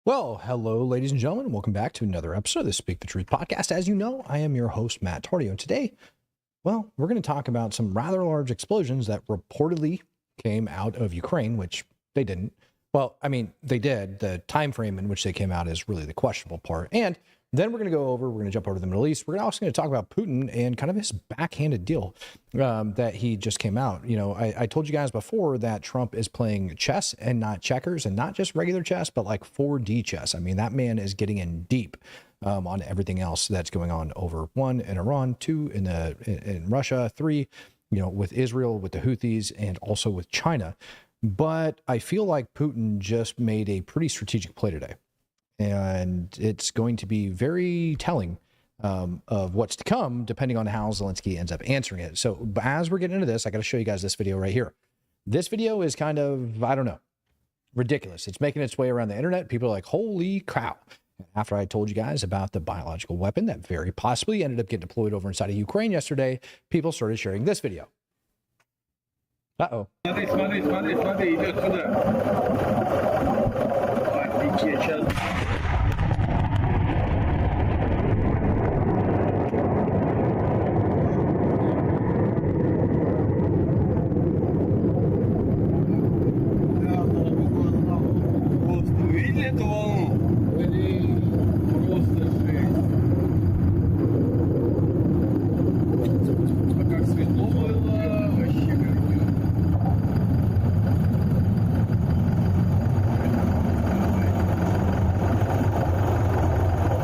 Well, hello, ladies and gentlemen. Welcome back to another episode of the Speak the Truth podcast. As you know, I am your host, Matt Tardio. Today, well, we're going to talk about some rather large explosions that reportedly came out of Ukraine, which they didn't. Well, I mean, they did. The time frame in which they came out is really the questionable part. And then we're going to we're going to jump over to the Middle East. We're also going to talk about Putin and kind of his backhanded deal that he just came out. You know, I told you guys before that Trump is playing chess and not checkers, and not just regular chess, but like 4D chess. I mean, that man is getting in deep on everything else that's going on over, one, in Iran, two, in Russia, three, you know, with Israel, with the Houthis, and also with China. But I feel like Putin just made a pretty strategic play today. And it's going to be very telling of what's to come, depending on how Zelenskyy ends up answering it. So as we're getting into this, I got to show you guys this video right here. This video is kind of, I don't know, ridiculous. It's making its way around the internet. People are like, holy cow. After I told you guys about the biological weapon that very possibly ended up getting deployed over inside of Ukraine yesterday, people started sharing this video. Uh-oh.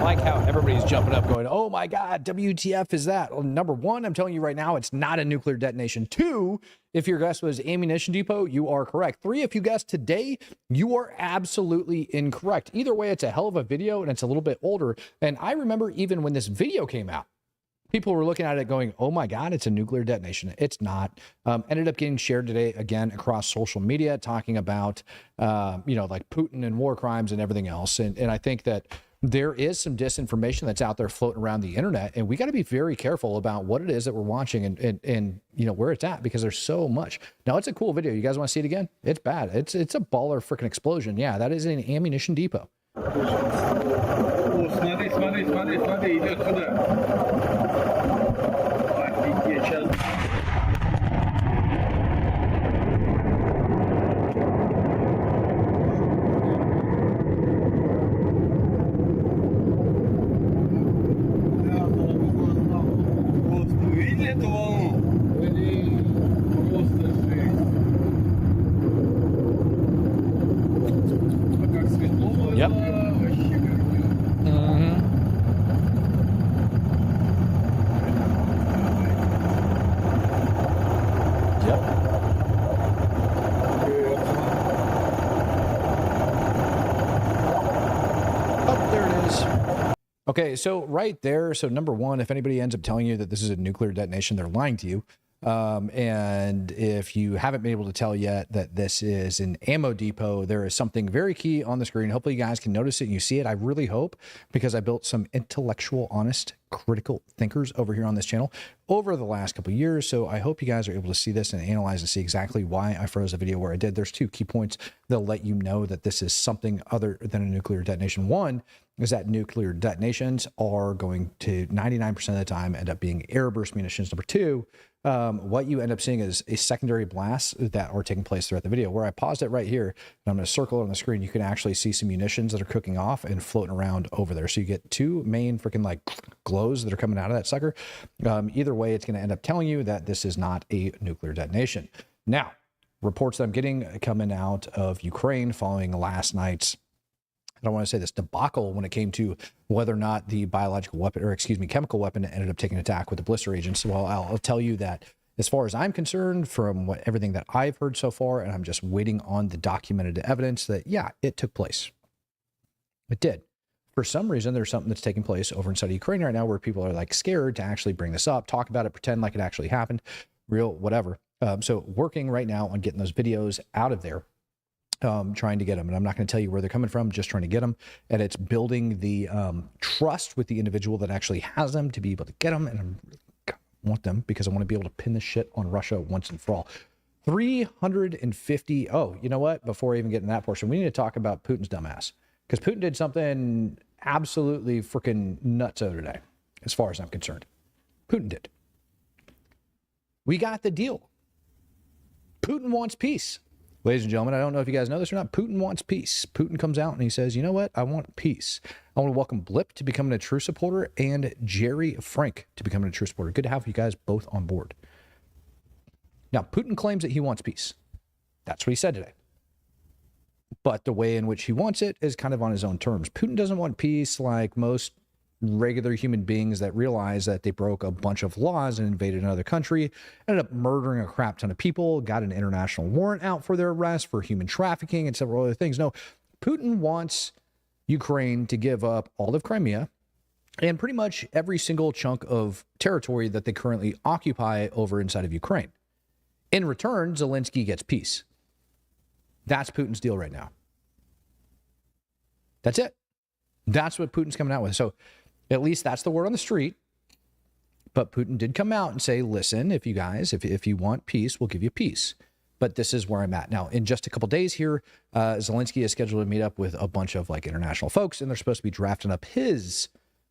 Like how everybody's jumping up going, oh my God, WTF is that? Well, number one, I'm telling you right now, it's not a nuclear detonation. Two, if your guess was ammunition depot, you are correct. Three, if you guessed today, you are absolutely incorrect. Either way, it's a hell of a video and it's a little bit older. And I remember even when this video came out, people were looking at it going, oh my God, it's a nuclear detonation. It's not. Ended up getting shared today again across social media, talking about, you know, like Putin and war crimes and everything else. And I think that there is some disinformation that's out there floating around the internet, and we got to be very careful about what it is that we're watching and you know where it's at, because there's so much. Now, it's a cool video. You guys want to see it again? It's bad. It's a baller freaking explosion. Yeah, that is an ammunition depot. Yep. Okay, so right there, so number one, if anybody ends up telling you that this is a nuclear detonation, they're lying to you. And if you haven't been able to tell yet that this is an ammo depot, there is something very key on the screen. Hopefully you guys can notice it and you see it. I really hope, because I built some intellectual, honest, critical thinkers over here on this channel over the last couple of years. So I hope you guys are able to see this and analyze and see exactly why I froze the video where I did. There's two key points that'll let you know that this is something other than a nuclear detonation. One is that nuclear detonations are going to 99% of the time end up being airburst munitions. Number two, what you end up seeing is a secondary blasts that are taking place throughout the video. Where I paused it right here, and I'm going to circle it on the screen, you can actually see some munitions that are cooking off and floating around over there. So you get two main freaking like glows that are coming out of that sucker. Either way, it's going to end up telling you that this is not a nuclear detonation. Now, reports that I'm getting coming out of Ukraine following last night's, I don't want to say this debacle when it came to whether or not the biological weapon, or excuse me, chemical weapon ended up taking attack with the blister agents. Well, I'll tell you that as far as I'm concerned, from everything that I've heard so far, and I'm just waiting on the documented evidence that, yeah, it took place. It did. For some reason, there's something that's taking place over inside of Ukraine right now where people are like scared to actually bring this up, talk about it, pretend like it actually happened, real, whatever. So working right now on getting those videos out of there. Trying to get them. And I'm not going to tell you where they're coming from, just trying to get them. And it's building the trust with the individual that actually has them to be able to get them. And I want them because I want to be able to pin this shit on Russia once and for all. 350. Oh, you know what? Before I even get in that portion, we need to talk about Putin's dumbass. Because Putin did something absolutely freaking nuts the other day, as far as I'm concerned. Putin did. We got the deal. Putin wants peace. Ladies and gentlemen, I don't know if you guys know this or not. Putin wants peace. Putin comes out and he says, you know what? I want peace. I want to welcome Blip to becoming a true supporter and Jerry Frank to becoming a true supporter. Good to have you guys both on board. Now, Putin claims that he wants peace. That's what he said today. But the way in which he wants it is kind of on his own terms. Putin doesn't want peace like most regular human beings that realize that they broke a bunch of laws and invaded another country, ended up murdering a crap ton of people, got an international warrant out for their arrest for human trafficking and several other things. No, Putin wants Ukraine to give up all of Crimea and pretty much every single chunk of territory that they currently occupy over inside of Ukraine. In return, Zelenskyy gets peace. That's Putin's deal right now. That's it. That's what Putin's coming out with. So at least that's the word on the street. But Putin did come out and say, listen, if you guys, if you want peace, we'll give you peace. But this is where I'm at. Now, in just a couple days here, Zelenskyy is scheduled to meet up with a bunch of like international folks, and they're supposed to be drafting up his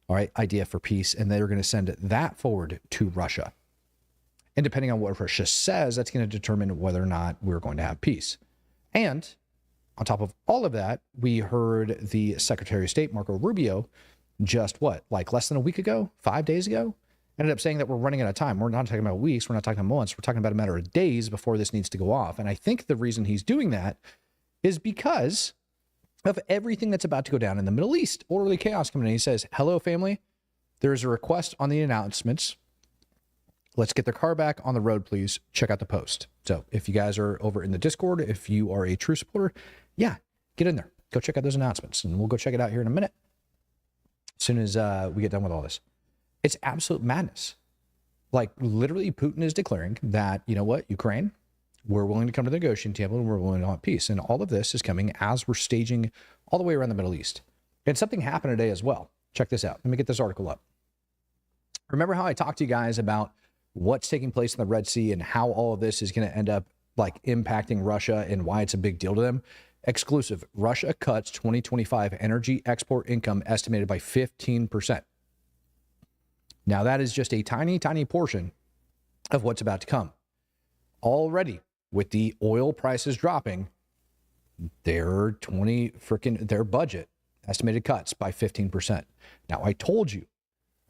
idea for peace, and they're going to send that forward to Russia. And depending on what Russia says, that's going to determine whether or not we're going to have peace. And on top of all of that, we heard the Secretary of State, Marco Rubio, just less than a week ago, 5 days ago, ended up saying that we're running out of time. We're not talking about weeks. We're not talking about months. We're talking about a matter of days before this needs to go off. And I think the reason he's doing that is because of everything that's about to go down in the Middle East. Orderly chaos coming in. He says, hello, family. There's a request on the announcements. Let's get their car back on the road, please. Check out the post. So if you guys are over in the Discord, if you are a true supporter, yeah, get in there. Go check out those announcements, and we'll go check it out here in a minute as soon as we get done with all this. It's absolute madness. Like, literally, Putin is declaring that, you know what, Ukraine, we're willing to come to the negotiating table and we're willing to want peace. And all of this is coming as we're staging all the way around the Middle East. And something happened today as well. Check this out. Let me get this article up. Remember how I talked to you guys about what's taking place in the Red Sea and how all of this is going to end up like impacting Russia and why it's a big deal to them? Exclusive. Russia cuts 2025 energy export income estimated by 15%. Now, that is just a tiny, tiny portion of what's about to come. Already, with the oil prices dropping, their budget estimated cuts by 15%. Now, I told you,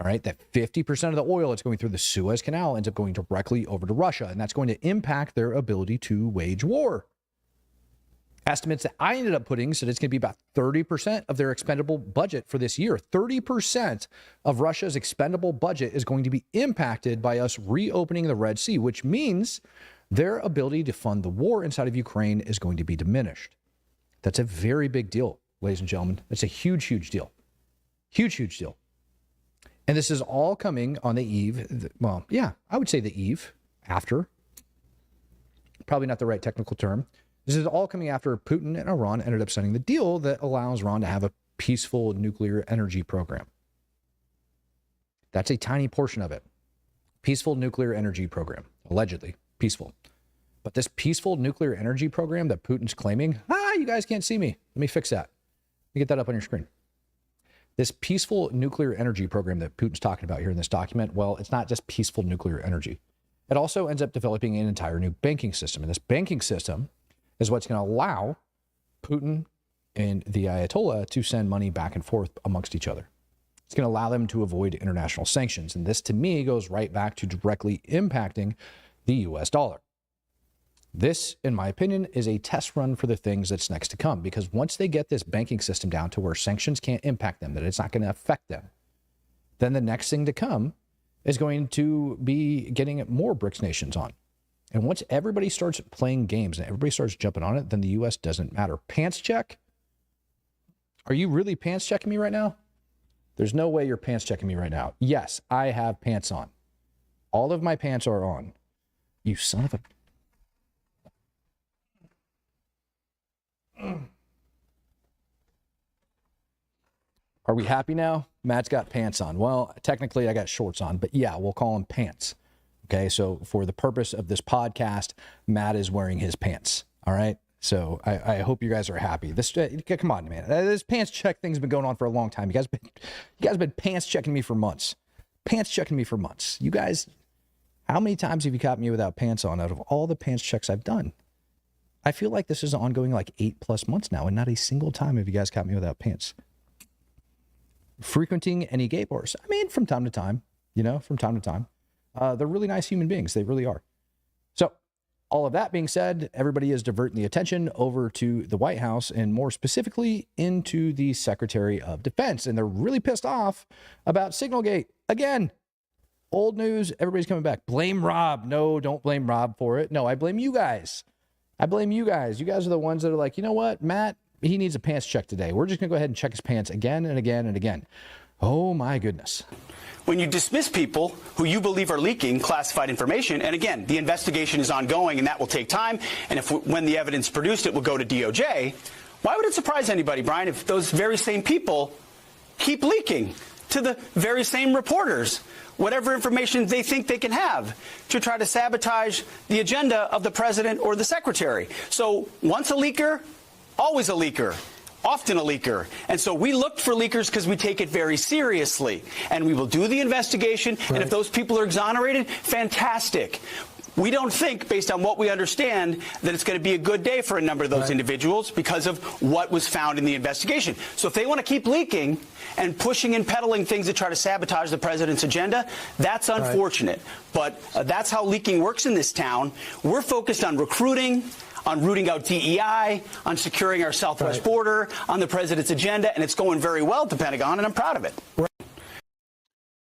all right, that 50% of the oil that's going through the Suez Canal ends up going directly over to Russia, and that's going to impact their ability to wage war. Estimates that I ended up putting said it's going to be about 30% of their expendable budget for this year. 30% of Russia's expendable budget is going to be impacted by us reopening the Red Sea, which means their ability to fund the war inside of Ukraine is going to be diminished. That's a very big deal, ladies and gentlemen. It's a huge, huge deal. Huge, huge deal. And this is all coming on the eve. Well, yeah, I would say the eve after. Probably not the right technical term. This is all coming after Putin and Iran ended up signing the deal that allows Iran to have a peaceful nuclear energy program. That's a tiny portion of it. Peaceful nuclear energy program, allegedly peaceful. But this peaceful nuclear energy program that Putin's claiming, you guys can't see me. Let me fix that. Let me get that up on your screen. This peaceful nuclear energy program that Putin's talking about here in this document, well, it's not just peaceful nuclear energy. It also ends up developing an entire new banking system. And this banking system is what's going to allow Putin and the Ayatollah to send money back and forth amongst each other. It's going to allow them to avoid international sanctions. And this, to me, goes right back to directly impacting the U.S. dollar. This, in my opinion, is a test run for the things that's next to come, because once they get this banking system down to where sanctions can't impact them, that it's not going to affect them, then the next thing to come is going to be getting more BRICS nations on. And once everybody starts playing games and everybody starts jumping on it, then the U.S. doesn't matter. Pants check? Are you really pants checking me right now? There's no way you're pants checking me right now. Yes, I have pants on. All of my pants are on. You son of a... Are we happy now? Matt's got pants on. Well, technically I got shorts on, but yeah, we'll call them pants. Okay, so for the purpose of this podcast, Matt is wearing his pants. All right, So I hope you guys are happy. This, come on, man. This pants check thing's been going on for a long time. You guys have been pants checking me for months. Pants checking me for months. You guys, how many times have you caught me without pants on out of all the pants checks I've done? I feel like this is ongoing like 8+ months now, and not a single time have you guys caught me without pants. Frequenting any gay bars. I mean, from time to time, from time to time. They're really nice human beings. They really are. So, all of that being said, everybody is diverting the attention over to the White House and more specifically into the Secretary of Defense. And they're really pissed off about Signalgate. Again, old news. Everybody's coming back. Blame Rob. No, don't blame Rob for it. No, I blame you guys. I blame you guys. You guys are the ones that are like, you know what, Matt, he needs a pants check today. We're just going to go ahead and check his pants again and again and again. Oh, my goodness. When you dismiss people who you believe are leaking classified information, and again, the investigation is ongoing and that will take time, and when the evidence produced, it will go to DOJ, why would it surprise anybody, Brian, if those very same people keep leaking to the very same reporters whatever information they think they can have to try to sabotage the agenda of the president or the secretary? So once a leaker, always a leaker. Often a leaker. And so we looked for leakers because we take it very seriously. And we will do the investigation. Right. And if those people are exonerated, fantastic. We don't think, based on what we understand, that it's going to be a good day for a number of those individuals because of what was found in the investigation. So if they want to keep leaking and pushing and peddling things that try to sabotage the president's agenda, that's unfortunate. But that's how leaking works in this town. We're focused on recruiting, on rooting out DEI, on securing our southwest border, on the president's agenda, and it's going very well at the Pentagon, and I'm proud of it.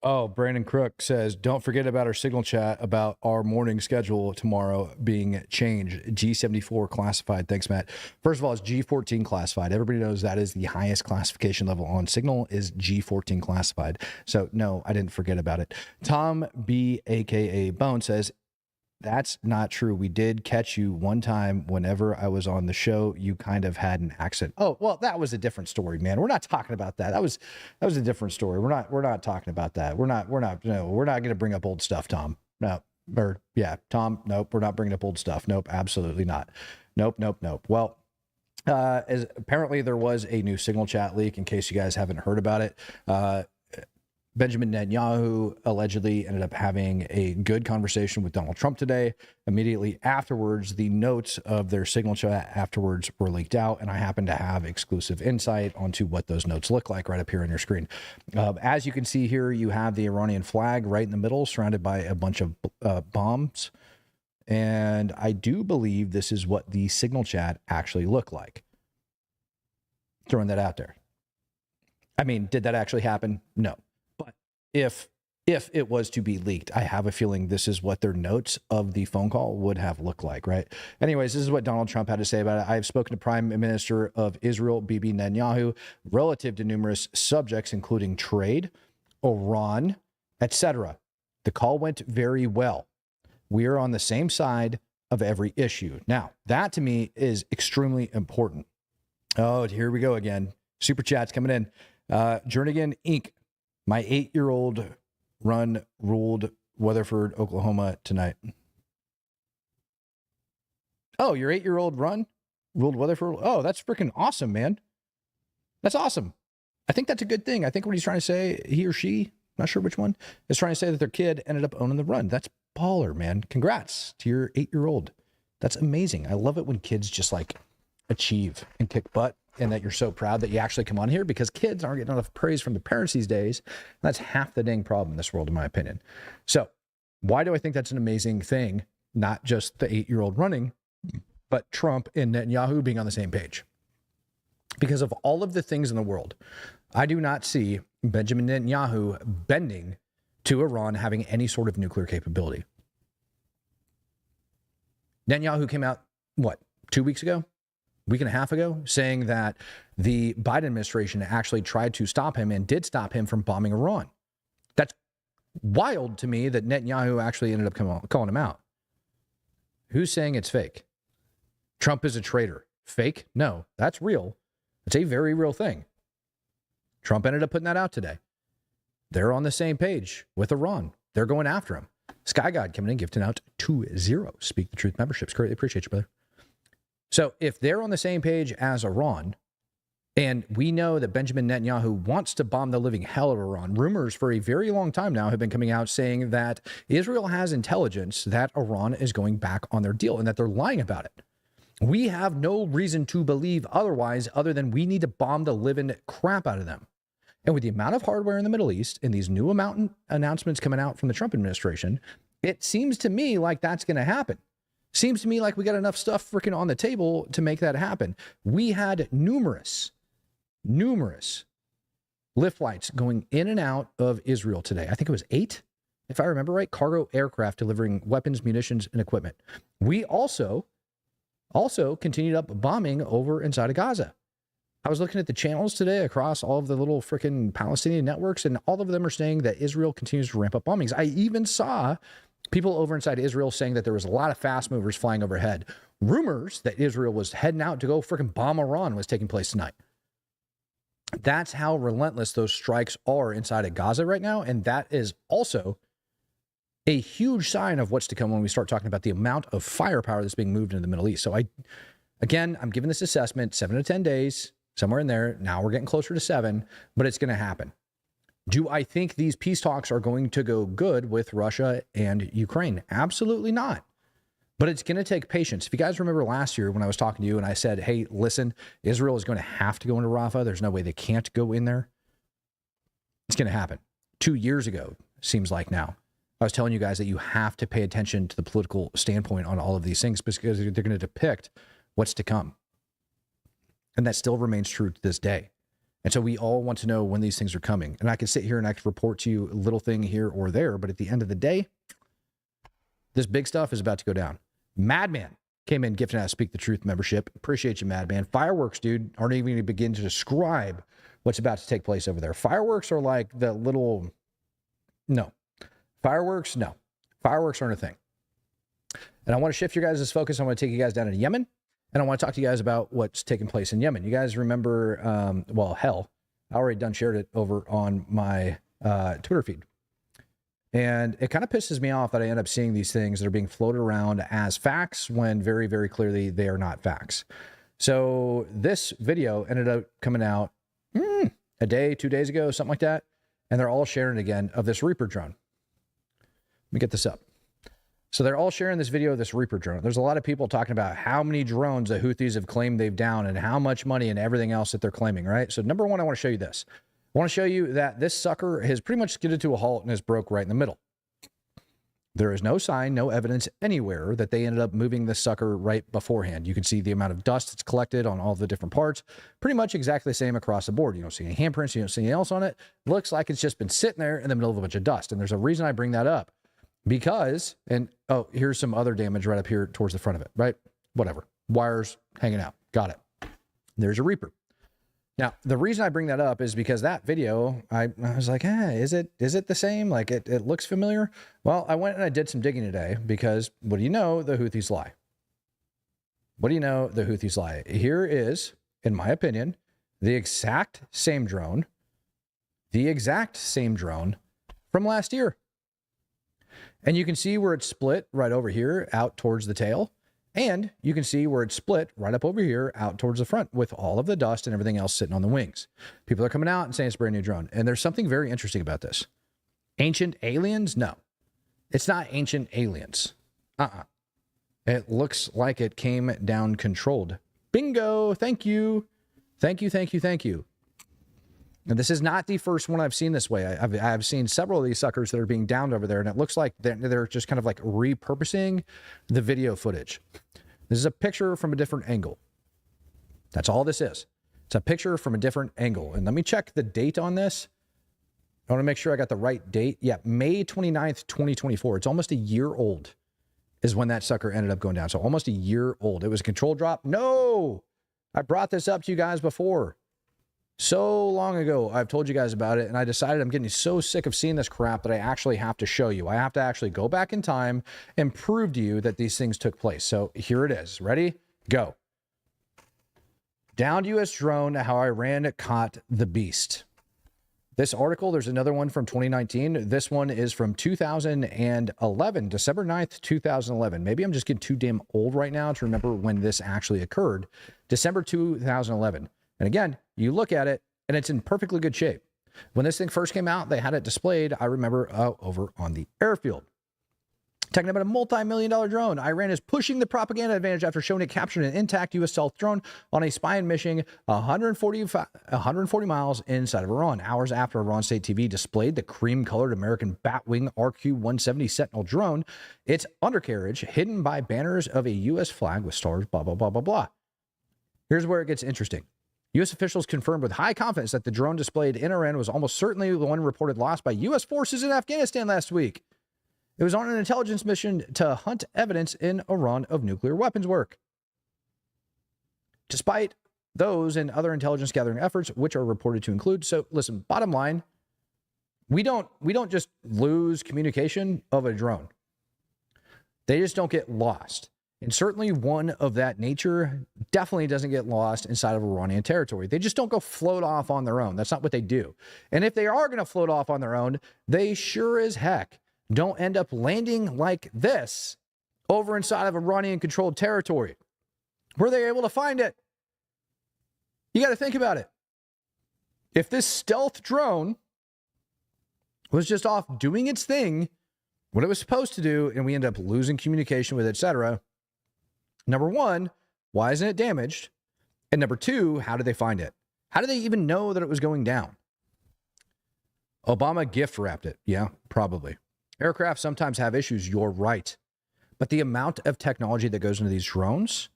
Oh, Brandon Crook says, don't forget about our signal chat about our morning schedule tomorrow being changed. G74 classified. Thanks, Matt. First of all, it's G14 classified. Everybody knows that is the highest classification level on Signal is G14 classified. So, no, I didn't forget about it. Tom B, a.k.a. Bone, says, that's not true. We did catch you one time whenever I was on the show. You kind of had an accent. Oh, well, that was a different story, man. We're not talking about that. That was a different story. We're not talking about that. We're not going to bring up old stuff, Tom. No. Or yeah, Tom, nope, we're not bringing up old stuff. Nope, absolutely not. Nope. Well, as apparently there was a new signal chat leak in case you guys haven't heard about it. Benjamin Netanyahu allegedly ended up having a good conversation with Donald Trump today. Immediately afterwards, the notes of their signal chat afterwards were leaked out, and I happen to have exclusive insight onto what those notes look like right up here on your screen. As you can see here, you have the Iranian flag right in the middle, surrounded by a bunch of bombs. And I do believe this is what the signal chat actually looked like. Throwing that out there. I mean, did that actually happen? No. If it was to be leaked, I have a feeling this is what their notes of the phone call would have looked like, right? Anyways, this is what Donald Trump had to say about it. I have spoken to Prime Minister of Israel, Bibi Netanyahu, relative to numerous subjects, including trade, Iran, etc. The call went very well. We are on the same side of every issue. Now, that to me is extremely important. Oh, here we go again. Super chats coming in. Jernigan Inc. My 8-year-old run ruled Weatherford, Oklahoma tonight. Oh, your 8-year-old run ruled Weatherford? Oh, that's freaking awesome, man. That's awesome. I think that's a good thing. I think what he's trying to say, he or she, not sure which one, is trying to say that their kid ended up owning the run. That's baller, man. Congrats to your 8-year-old. That's amazing. I love it when kids just like achieve and kick butt, and that you're so proud that you actually come on here, because kids aren't getting enough praise from the parents these days. That's half the dang problem in this world, in my opinion. So why do I think that's an amazing thing? Not just the 8-year-old running, but Trump and Netanyahu being on the same page. Because of all of the things in the world, I do not see Benjamin Netanyahu bending to Iran having any sort of nuclear capability. Netanyahu came out, 2 weeks ago? Week and a half ago, saying that the Biden administration actually tried to stop him and did stop him from bombing Iran. That's wild to me that Netanyahu actually ended up calling him out. Who's saying it's fake? Trump is a traitor. Fake? No, that's real. It's a very real thing. Trump ended up putting that out today. They're on the same page with Iran. They're going after him. Sky God coming in, gifting out 20 Speak the Truth memberships. Greatly appreciate you, brother. So if they're on the same page as Iran, and we know that Benjamin Netanyahu wants to bomb the living hell of Iran, rumors for a very long time now have been coming out saying that Israel has intelligence that Iran is going back on their deal and that they're lying about it. We have no reason to believe otherwise, other than we need to bomb the living crap out of them. And with the amount of hardware in the Middle East and these new announcements coming out from the Trump administration, it seems to me like that's going to happen. Seems to me like we got enough stuff freaking on the table to make that happen. We had numerous lift flights going in and out of Israel today. I think it was 8, if I remember right, cargo aircraft delivering weapons, munitions, and equipment. We also continued up bombing over inside of Gaza. I was looking at the channels today across all of the little freaking Palestinian networks, and all of them are saying that Israel continues to ramp up bombings. I even saw people over inside Israel saying that there was a lot of fast movers flying overhead. Rumors that Israel was heading out to go freaking bomb Iran was taking place tonight. That's how relentless those strikes are inside of Gaza right now, and that is also a huge sign of what's to come when we start talking about the amount of firepower that's being moved into the Middle East. So I'm giving this assessment 7 to 10 days, somewhere in there. Now we're getting closer to 7, but it's going to happen. Do I think these peace talks are going to go good with Russia and Ukraine? Absolutely not. But it's going to take patience. If you guys remember last year when I was talking to you and I said, hey, listen, Israel is going to have to go into Rafah. There's no way they can't go in there. It's going to happen. 2 years ago, seems like now. I was telling you guys that you have to pay attention to the political standpoint on all of these things because they're going to depict what's to come. And that still remains true to this day. And so we all want to know when these things are coming. And I can sit here and I can report to you a little thing here or there, but at the end of the day, this big stuff is about to go down. Madman came in gifting us Speak the Truth membership. Appreciate you, Madman. Fireworks, dude, aren't even going to begin to describe what's about to take place over there. Fireworks are like the little... No. Fireworks, no. Fireworks aren't a thing. And I want to shift your guys' focus. I want to take you guys down to Yemen. And I want to talk to you guys about what's taking place in Yemen. You guys remember, well, hell, I already done shared it over on my Twitter feed. And it kind of pisses me off that I end up seeing these things that are being floated around as facts when very, very clearly they are not facts. So this video ended up coming out a day, 2 days ago, something like that. And they're all sharing it again of this Reaper drone. Let me get this up. So they're all sharing this video of this Reaper drone. There's a lot of people talking about how many drones the Houthis have claimed they've downed and how much money and everything else that they're claiming, right? So number one, I want to show you this. I want to show you that this sucker has pretty much skidded to a halt and has broke right in the middle. There is no sign, no evidence anywhere that they ended up moving this sucker right beforehand. You can see the amount of dust that's collected on all the different parts. Pretty much exactly the same across the board. You don't see any handprints. You don't see anything else on it. Looks like it's just been sitting there in the middle of a bunch of dust. And there's a reason I bring that up. Because, and oh, here's some other damage right up here towards the front of it, right? Whatever. Wires hanging out. Got it. There's a Reaper. Now, the reason I bring that up is because that video, I was like, is it the same? Like, it looks familiar. Well, I went and I did some digging today because what do you know? The Houthis lie. What do you know? The Houthis lie. Here is, in my opinion, the exact same drone from last year. And you can see where it's split right over here out towards the tail. And you can see where it's split right up over here out towards the front with all of the dust and everything else sitting on the wings. People are coming out and saying it's a brand new drone. And there's something very interesting about this. Ancient aliens? No. It's not ancient aliens. It looks like it came down controlled. Bingo. Thank you. Thank you, thank you, thank you. And this is not the first one I've seen this way. I've seen several of these suckers that are being downed over there, and it looks like they're just kind of like repurposing the video footage. This is a picture from a different angle. That's all this is. It's a picture from a different angle. And let me check the date on this. I want to make sure I got the right date. Yeah, May 29th, 2024. It's almost a year old is when that sucker ended up going down. So almost a year old. It was a control drop. No! I brought this up to you guys before. So long ago, I've told you guys about it, and I decided I'm getting so sick of seeing this crap that I actually have to show you. I have to actually go back in time and prove to you that these things took place. So here it is. Ready? Go. Downed U.S. drone, how Iran caught the beast. This article, there's another one from 2019. This one is from 2011, December 9th, 2011. Maybe I'm just getting too damn old right now to remember when this actually occurred. December 2011. And again, you look at it and it's in perfectly good shape. When this thing first came out, they had it displayed, I remember, over on the airfield. Talking about a multi-million-dollar drone. Iran is pushing the propaganda advantage after showing it captured an intact U.S. stealth drone on a spy mission 140 miles inside of Iran. Hours after Iran state TV displayed the cream-colored American Batwing RQ-170 Sentinel drone, its undercarriage hidden by banners of a U.S. flag with stars, blah, blah, blah, blah, blah. Here's where it gets interesting. U.S. officials confirmed with high confidence that the drone displayed in Iran was almost certainly the one reported lost by U.S. forces in Afghanistan last week. It was on an intelligence mission to hunt evidence in Iran of nuclear weapons work. Despite those and other intelligence gathering efforts, which are reported to include, so listen, bottom line, we don't just lose communication of a drone. They just don't get lost. And certainly one of that nature definitely doesn't get lost inside of Iranian territory. They just don't go float off on their own. That's not what they do. And if they are going to float off on their own, they sure as heck don't end up landing like this over inside of Iranian-controlled territory. Were they able to find it? You got to think about it. If this stealth drone was just off doing its thing, what it was supposed to do, and we end up losing communication with it, etc., number one, why isn't it damaged? And number two, how did they find it? How did they even know that it was going down? Obama gift wrapped it. Yeah, probably. Aircraft sometimes have issues, you're right. But the amount of technology that goes into these drones,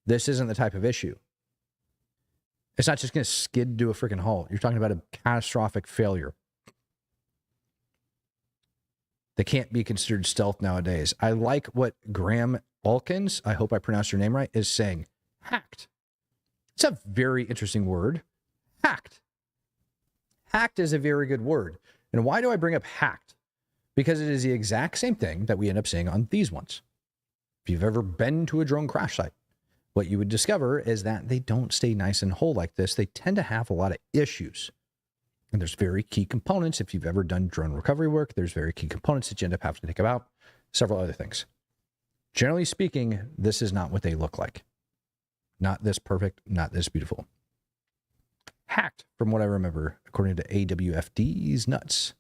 this isn't the type of issue. It's not just going to skid to a freaking halt. You're talking about a catastrophic failure. They can't be considered stealth nowadays. I like what Graham Alkins, I hope I pronounced your name right, is saying. Hacked. It's a very interesting word. Hacked. Hacked is a very good word. And why do I bring up hacked? Because it is the exact same thing that we end up seeing on these ones. If you've ever been to a drone crash site, what you would discover is that they don't stay nice and whole like this. They tend to have a lot of issues. And there's very key components. If you've ever done drone recovery work, there's very key components that you end up having to think about. Several other things. Generally speaking, this is not what they look like. Not this perfect, not this beautiful. Hacked, from what I remember, according to AWFD's nuts.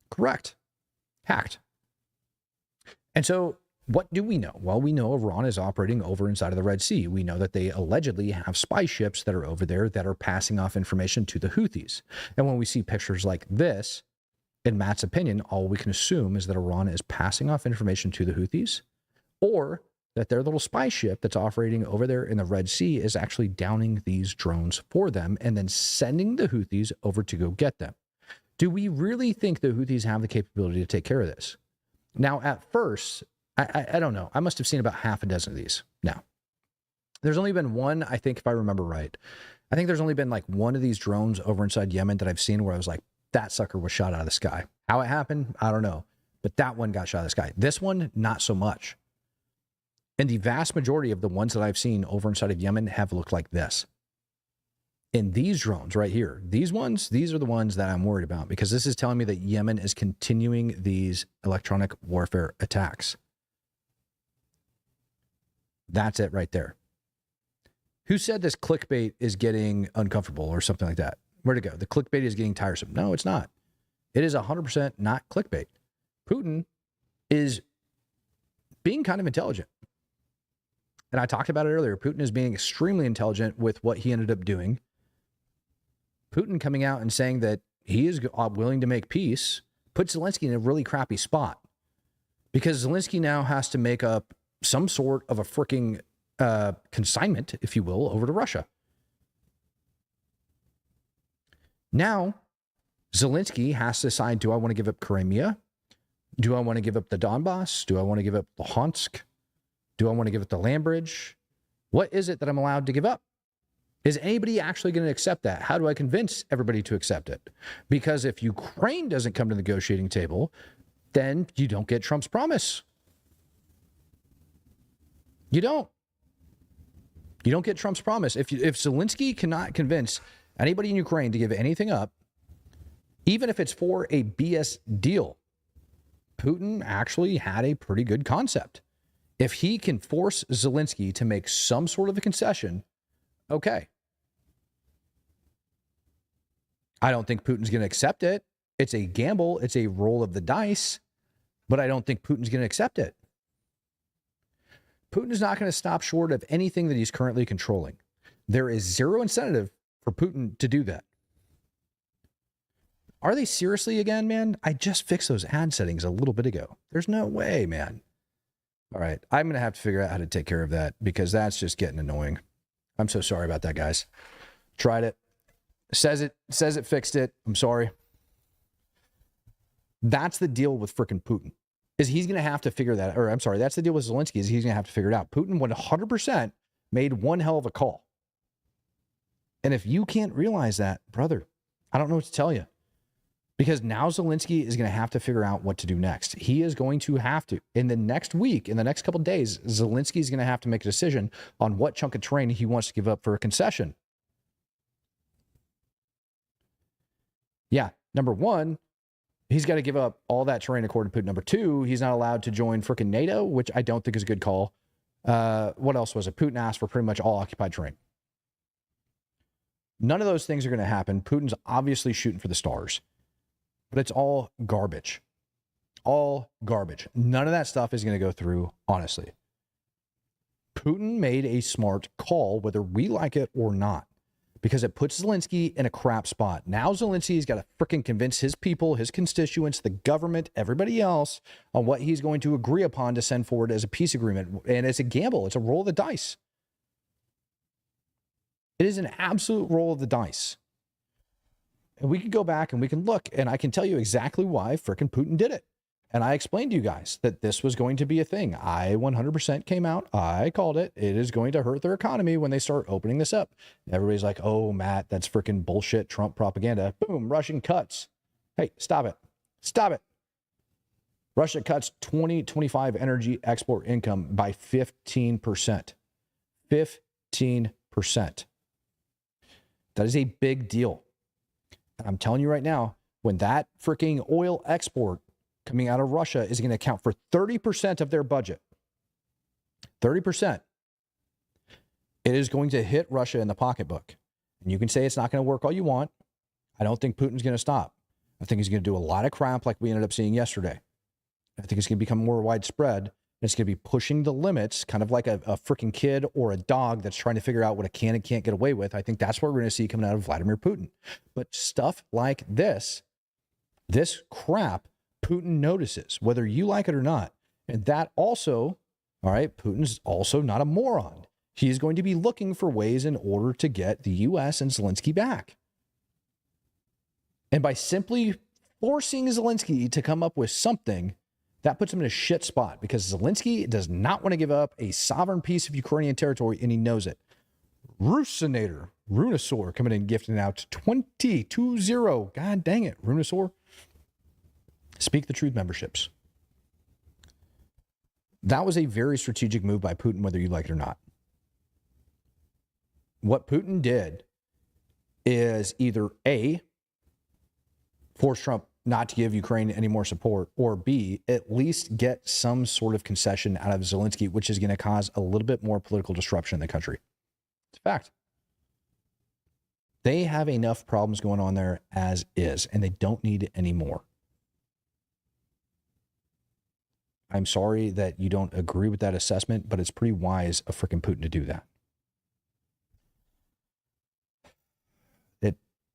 Correct. Hacked. And so what do we know? Well, we know Iran is operating over inside of the Red Sea. We know that they allegedly have spy ships that are over there that are passing off information to the Houthis. And when we see pictures like this, in Matt's opinion, all we can assume is that Iran is passing off information to the Houthis, or that their little spy ship that's operating over there in the Red Sea is actually downing these drones for them and then sending the Houthis over to go get them. Do we really think the Houthis have the capability to take care of this? Now, at first, I don't know. I must have seen about half a dozen of these. Now, there's only been one, I think, if I remember right. I think there's only been like one of these drones over inside Yemen that I've seen where I was like, that sucker was shot out of the sky. How it happened, I don't know. But that one got shot out of the sky. This one, not so much. And the vast majority of the ones that I've seen over inside of Yemen have looked like this. And these drones right here, these are the ones that I'm worried about, because this is telling me that Yemen is continuing these electronic warfare attacks. That's it right there. Who said this clickbait is getting uncomfortable or something like that? Where'd it go? The clickbait is getting tiresome. No, it's not. It is 100% not clickbait. Putin is being kind of intelligent. And I talked about it earlier. Putin is being extremely intelligent with what he ended up doing. Putin coming out and saying that he is willing to make peace put Zelenskyy in a really crappy spot, because Zelenskyy now has to make up some sort of a freaking consignment, if you will, over to Russia. Now, Zelenskyy has to decide, do I want to give up Crimea? Do I want to give up the Donbass? Do I want to give up Luhansk? Do I want to give up the land bridge? What is it that I'm allowed to give up? Is anybody actually going to accept that? How do I convince everybody to accept it? Because if Ukraine doesn't come to the negotiating table, then you don't get Trump's promise. You don't. You don't get Trump's promise. If Zelenskyy cannot convince anybody in Ukraine to give anything up, even if it's for a BS deal. Putin actually had a pretty good concept. If he can force Zelenskyy to make some sort of a concession, okay. I don't think Putin's going to accept it. It's a gamble. It's a roll of the dice, but I don't think Putin's going to accept it. Putin is not going to stop short of anything that he's currently controlling. There is zero incentive for Putin to do that. Are they seriously again, man? I just fixed those ad settings a little bit ago. There's no way, man. All right. I'm going to have to figure out how to take care of that because that's just getting annoying. I'm so sorry about that, guys. Tried it. Says it fixed it. I'm sorry. That's the deal with frickin' Putin. Is he's going to have to figure that, or I'm sorry, that's the deal with Zelenskyy, is he's going to have to figure it out. Putin 100% made one hell of a call. And if you can't realize that, brother, I don't know what to tell you. Because now Zelenskyy is going to have to figure out what to do next. He is going to have to, in the next week, in the next couple of days, Zelenskyy is going to have to make a decision on what chunk of terrain he wants to give up for a concession. Yeah, number one, he's got to give up all that terrain according to Putin. Number two, he's not allowed to join frickin' NATO, which I don't think is a good call. What else was it? Putin asked for pretty much all occupied terrain. None of those things are going to happen. Putin's obviously shooting for the stars. But it's all garbage. All garbage. None of that stuff is going to go through, honestly. Putin made a smart call, whether we like it or not, because it puts Zelenskyy in a crap spot. Now Zelensky's got to freaking convince his people, his constituents, the government, everybody else on what he's going to agree upon to send forward as a peace agreement. And it's a gamble. It's a roll of the dice. It is an absolute roll of the dice. And we can go back and we can look, and I can tell you exactly why frickin' Putin did it. And I explained to you guys that this was going to be a thing. I 100% came out. I called it. It is going to hurt their economy when they start opening this up. Everybody's like, oh, Matt, that's frickin' bullshit Trump propaganda. Boom, Russian cuts. Hey, stop it. Stop it. Russia cuts 2025 energy export income by 15%. 15%. That is a big deal. I'm telling you right now, when that freaking oil export coming out of Russia is going to account for 30% of their budget, 30%, it is going to hit Russia in the pocketbook. And you can say it's not going to work all you want. I don't think Putin's going to stop. I think he's going to do a lot of crap like we ended up seeing yesterday. I think it's going to become more widespread. It's going to be pushing the limits, kind of like a freaking kid or a dog that's trying to figure out what a can and can't get away with. I think that's what we're going to see coming out of Vladimir Putin. But stuff like this crap, Putin notices, whether you like it or not. And that also, all right, Putin's also not a moron. He's going to be looking for ways in order to get the U.S. and Zelenskyy back. And by simply forcing Zelenskyy to come up with something, that puts him in a shit spot because Zelenskyy does not want to give up a sovereign piece of Ukrainian territory, and he knows it. Rusator, Runasaur coming in gifting out 2020. God dang it, Runasaur. Speak the Truth memberships. That was a very strategic move by Putin, whether you like it or not. What Putin did is either A, force Trump not to give Ukraine any more support, or B, at least get some sort of concession out of Zelenskyy, which is going to cause a little bit more political disruption in the country. It's a fact. They have enough problems going on there as is, and they don't need any more. I'm sorry that you don't agree with that assessment, but it's pretty wise of frickin' Putin to do that.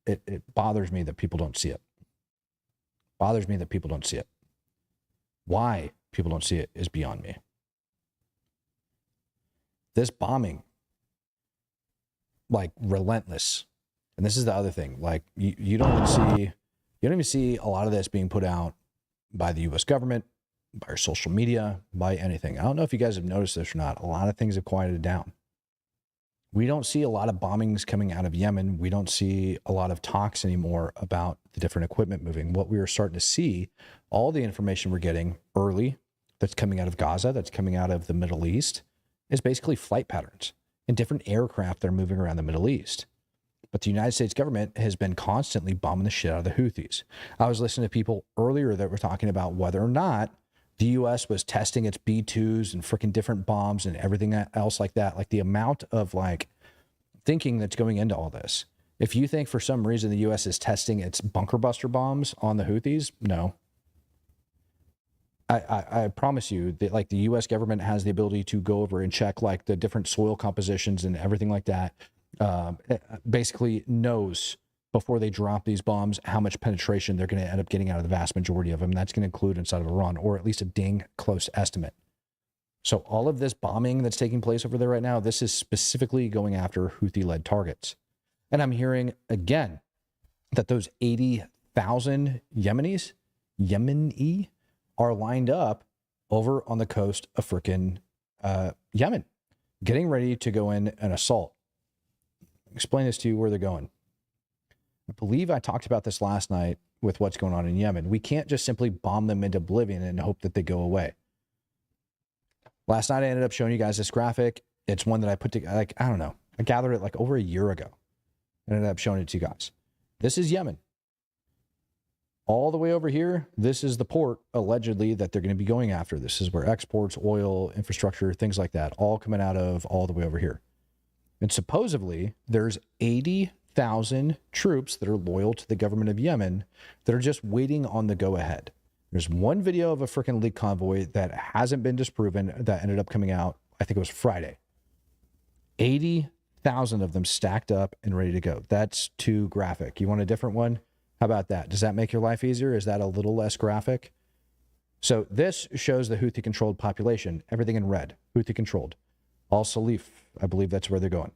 It bothers me that people don't see it. Bothers me that people don't see it. Why people don't see it is beyond me. This bombing, like relentless. And this is the other thing. Like you don't even see a lot of this being put out by the US government, by our social media, by anything. I don't know if you guys have noticed this or not. A lot of things have quieted down. We don't see a lot of bombings coming out of Yemen. We don't see a lot of talks anymore about the different equipment moving. What we are starting to see, all the information we're getting early that's coming out of Gaza, that's coming out of the Middle East, is basically flight patterns and different aircraft that are moving around the Middle East. But the United States government has been constantly bombing the shit out of the Houthis. I was listening to people earlier that were talking about whether or not the U.S. was testing its B-2s and freaking different bombs and everything else like that. Like the amount of like thinking that's going into all this. If you think for some reason the U.S. is testing its bunker buster bombs on the Houthis, no. I promise you that like the U.S. government has the ability to go over and check like the different soil compositions and everything like that. Basically knows before they drop these bombs how much penetration they're going to end up getting out of the vast majority of them. That's going to include inside of Iran, or at least a dang close estimate. So all of this bombing that's taking place over there right now, this is specifically going after Houthi-led targets. And I'm hearing again that those 80,000 Yemeni are lined up over on the coast of frickin' Yemen, getting ready to go in an assault. Explain this to you where they're going. I believe I talked about this last night with what's going on in Yemen. We can't just simply bomb them into oblivion and hope that they go away. Last night I ended up showing you guys this graphic. It's one that I put together, like, I don't know. I gathered it like over a year ago. I ended up showing it to you guys. This is Yemen. All the way over here, this is the port, allegedly, that they're going to be going after. This is where exports, oil, infrastructure, things like that, all coming out of all the way over here. And supposedly, there's 80,000 troops that are loyal to the government of Yemen that are just waiting on the go-ahead. There's one video of a freaking leak convoy that hasn't been disproven that ended up coming out, I think it was Friday. 80,000 of them stacked up and ready to go. That's too graphic. You want a different one? How about that? Does that make your life easier? Is that a little less graphic? So this shows the Houthi-controlled population, everything in red, Houthi-controlled. Al Salif, I believe that's where they're going.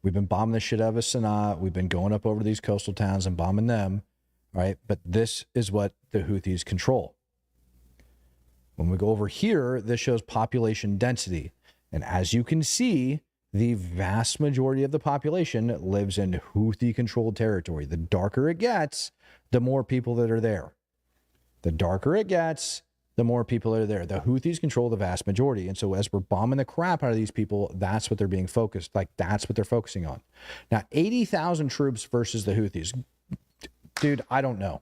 We've been bombing the shit out of Sana'a. We've been going up over these coastal towns and bombing them, right? But this is what the Houthis control. When we go over here, this shows population density. And as you can see, the vast majority of the population lives in Houthi-controlled territory. The darker it gets, the more people that are there. The darker it gets, the more people are there. The Houthis control the vast majority. And so as we're bombing the crap out of these people, that's what they're being focused. Like, that's what they're focusing on. Now, 80,000 troops versus the Houthis. Dude, I don't know.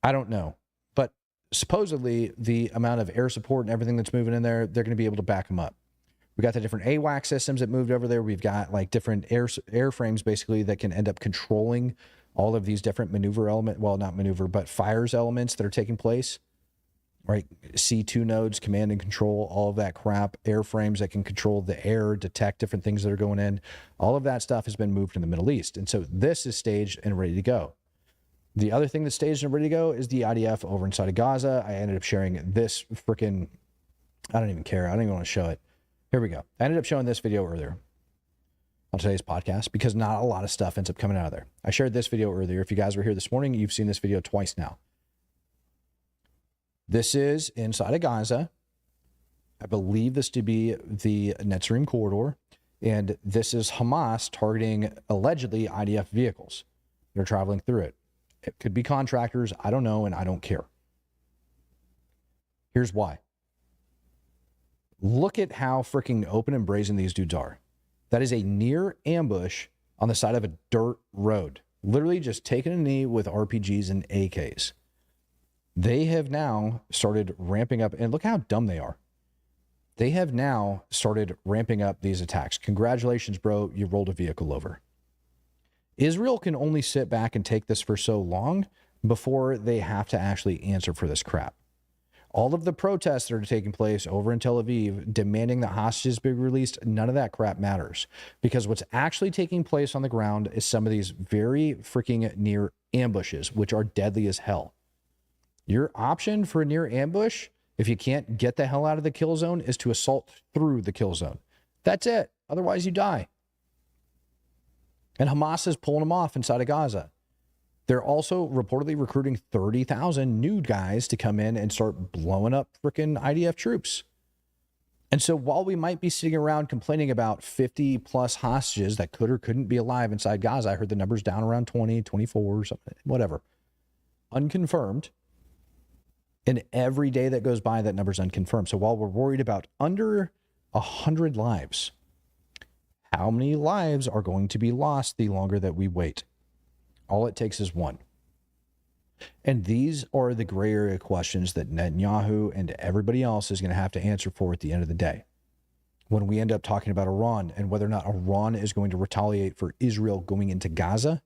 I don't know. But supposedly, the amount of air support and everything that's moving in there, they're going to be able to back them up. We got the different AWACS systems that moved over there. We've got like different airframes basically that can end up controlling all of these different maneuver well, not maneuver, but fires elements that are taking place. Right, C2 nodes, command and control, all of that crap, airframes that can control the air, detect different things that are going in. All of that stuff has been moved in the Middle East. And so this is staged and ready to go. The other thing that's staged and ready to go is the IDF over inside of Gaza. I ended up sharing this freaking, I don't even care. I don't even want to show it. Here we go. I ended up showing this video earlier on today's podcast because not a lot of stuff ends up coming out of there. I shared this video earlier. If you guys were here this morning, you've seen this video twice now. This is inside of Gaza. I believe this to be the Netzarim corridor. And this is Hamas targeting allegedly IDF vehicles that are traveling through it. It could be contractors. I don't know, and I don't care. Here's why. Look at how freaking open and brazen these dudes are. That is a near ambush on the side of a dirt road. Literally just taking a knee with RPGs and AKs. They have now started ramping up, and look how dumb they are. They have now started ramping up these attacks. Congratulations, bro. You rolled a vehicle over. Israel can only sit back and take this for so long before they have to actually answer for this crap. All of the protests that are taking place over in Tel Aviv demanding that hostages be released, none of that crap matters. Because what's actually taking place on the ground is some of these very freaking near ambushes, which are deadly as hell. Your option for a near ambush, if you can't get the hell out of the kill zone, is to assault through the kill zone. That's it. Otherwise, you die. And Hamas is pulling them off inside of Gaza. They're also reportedly recruiting 30,000 new guys to come in and start blowing up freaking IDF troops. And so while we might be sitting around complaining about 50 plus hostages that could or couldn't be alive inside Gaza, I heard the numbers down around 20, 24 or something, whatever. Unconfirmed. And every day that goes by, that number's unconfirmed. So while we're worried about under 100 lives, How many lives are going to be lost the longer that we wait? All it takes is one. And these are the gray area questions that Netanyahu and everybody else is going to have to answer for at the end of the day. When we end up talking about Iran and whether or not Iran is going to retaliate for Israel going into Gaza,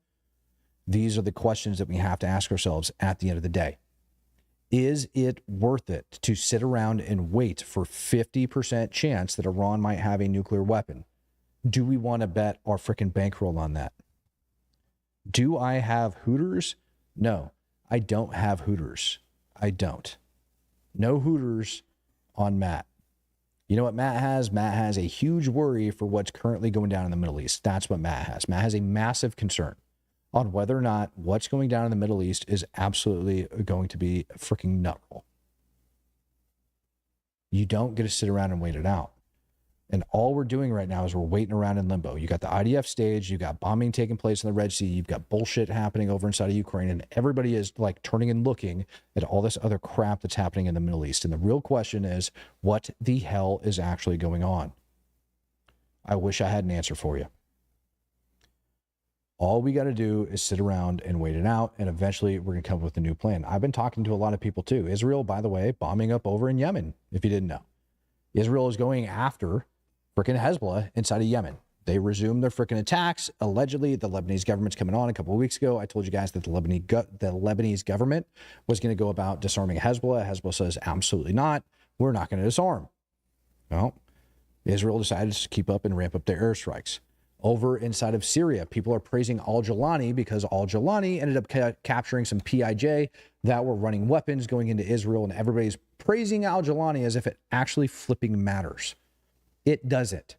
these are the questions that we have to ask ourselves at the end of the day. Is it worth it to sit around and wait for 50% chance that Iran might have a nuclear weapon? Do we want to bet our freaking bankroll on that? Do I have Hooters? No, I don't have Hooters. I don't. No Hooters on Matt. You know what Matt has? Matt has a huge worry for what's currently going down in the Middle East. That's what Matt has. Matt has a massive concern on whether or not what's going down in the Middle East is absolutely going to be freaking nutball. You don't get to sit around and wait it out. And all we're doing right now is we're waiting around in limbo. You got the IDF stage, you got bombing taking place in the Red Sea, you've got bullshit happening over inside of Ukraine, and everybody is like turning and looking at all this other crap that's happening in the Middle East. And the real question is, what the hell is actually going on? I wish I had an answer for you. All we got to do is sit around and wait it out, and eventually we're going to come up with a new plan. I've been talking to a lot of people too. Israel, by the way, bombing up over in Yemen, if you didn't know. Israel is going after freaking Hezbollah inside of Yemen. They resumed their freaking attacks. Allegedly, the Lebanese government's coming on a couple of weeks ago. I told you guys that the Lebanese government was going to go about disarming Hezbollah. Hezbollah says, absolutely not. We're not going to disarm. Well, Israel decided to keep up and ramp up their airstrikes. Over inside of Syria, people are praising al-Jawlani because al-Jawlani ended up capturing some PIJ that were running weapons going into Israel, and everybody's praising al-Jawlani as if it actually flipping matters. It doesn't.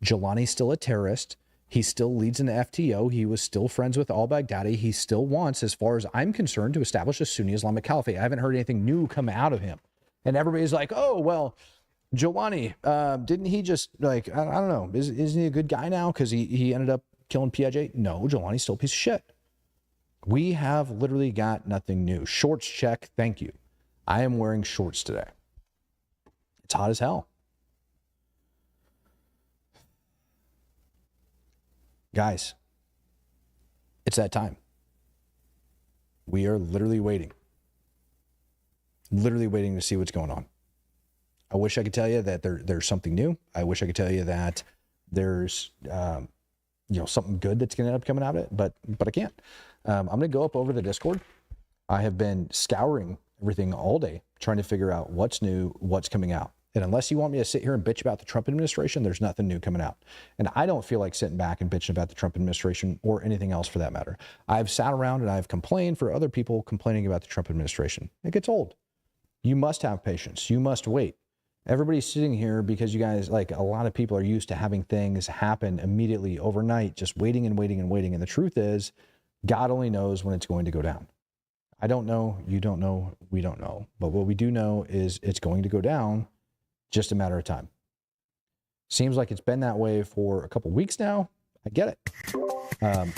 Jawlani's still a terrorist. He still leads an FTO. He was still friends with al-Baghdadi. He still wants, as far as I'm concerned, to establish a Sunni Islamic caliphate. I haven't heard anything new come out of him. And everybody's like, oh, well, Jawlani, didn't he just, like, I don't know, isn't he a good guy now because he ended up killing PIJ? No, Jawlani's still a piece of shit. We have literally got nothing new. Shorts check, thank you. I am wearing shorts today. It's hot as hell. Guys, it's that time. We are literally waiting. Literally waiting to see what's going on. I wish I could tell you that there's something new. I wish I could tell you that there's something good that's going to end up coming out of it, but I can't. I'm going to go up over the Discord. I have been scouring everything all day, trying to figure out what's new, what's coming out. And unless you want me to sit here and bitch about the Trump administration, there's nothing new coming out. And I don't feel like sitting back and bitching about the Trump administration or anything else for that matter. I've sat around and I've complained for other people complaining about the Trump administration. It gets old. You must have patience. You must wait. Everybody's sitting here because you guys, like, a lot of people are used to having things happen immediately overnight, just waiting and waiting and waiting. And the truth is, God only knows when it's going to go down. I don't know. You don't know. We don't know. But what we do know is it's going to go down. Just a matter of time. Seems like it's been that way for a couple weeks now. I get it.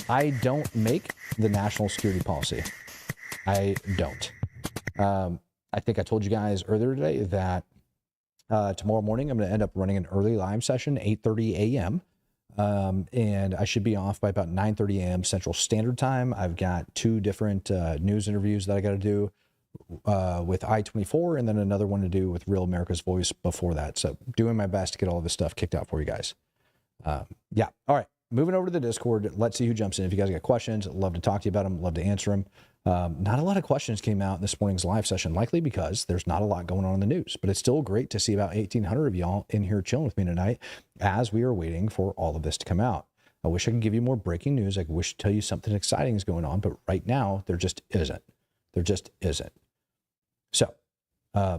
I don't make the national security policy. I don't. I think I told you guys earlier today that tomorrow morning I'm going to end up running an early live session, 8:30 a.m. And I should be off by about 9:30 a.m. Central Standard Time. I've got two different news interviews that I got to do with I-24, and then another one to do with Real America's Voice before that. So doing my best to get all of this stuff kicked out for you guys. Yeah. All right. Moving over to the Discord. Let's see who jumps in. If you guys got questions, I'd love to talk to you about them. Love to answer them. Not a lot of questions came out in this morning's live session, likely because there's not a lot going on in the news, but it's still great to see about 1,800 of y'all in here chilling with me tonight as we are waiting for all of this to come out. I wish I could give you more breaking news. I wish to tell you something exciting is going on, but right now there just isn't. There just isn't. So,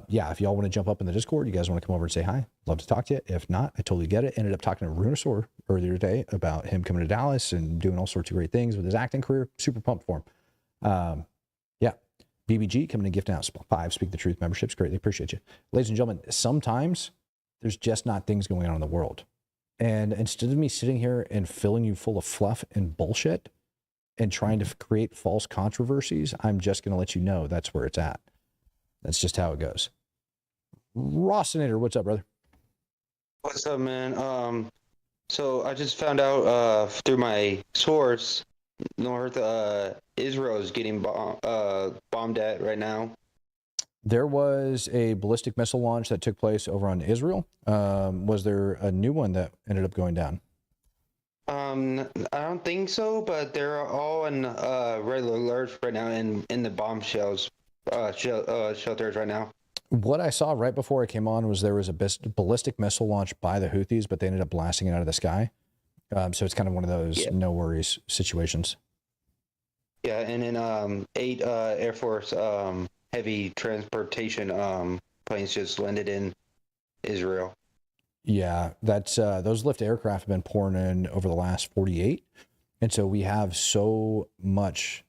yeah, if y'all want to jump up in the Discord, you guys want to come over and say hi, love to talk to you. If not, I totally get it. Ended up talking to Runasaur earlier today about him coming to Dallas and doing all sorts of great things with his acting career. Super pumped for him. Yeah, BBG coming to gift out 5 Speak the Truth memberships. Greatly appreciate you. Ladies and gentlemen, sometimes there's just not things going on in the world. And instead of me sitting here and filling you full of fluff and bullshit and trying to create false controversies, I'm just going to let you know that's where it's at. That's just how it goes. Rossinator, what's up, brother? What's up, man? So I just found out through my source, North Israel is getting bombed at right now. There was a ballistic missile launch that took place over on Israel. Was there a new one that ended up going down? I don't think so, but they're all in red alert right now in the bombshells shelters right now. What I saw right before I came on was there was a ballistic missile launch by the Houthis, but they ended up blasting it out of the sky. So it's kind of one of those no worries situations. Yeah, and then 8 Air Force heavy transportation planes just landed in Israel. Yeah, that's those lift aircraft have been pouring in over the last 48. And so we have so much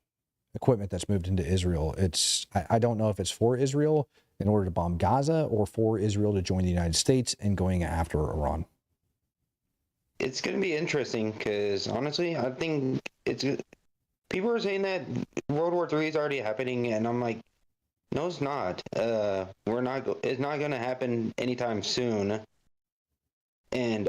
equipment that's moved into Israel. I don't know if it's for Israel in order to bomb Gaza or for Israel to join the United States and going after Iran. It's going to be interesting because honestly, I think people are saying that World War III is already happening, and I'm like, no, it's not. It's not going to happen anytime soon. And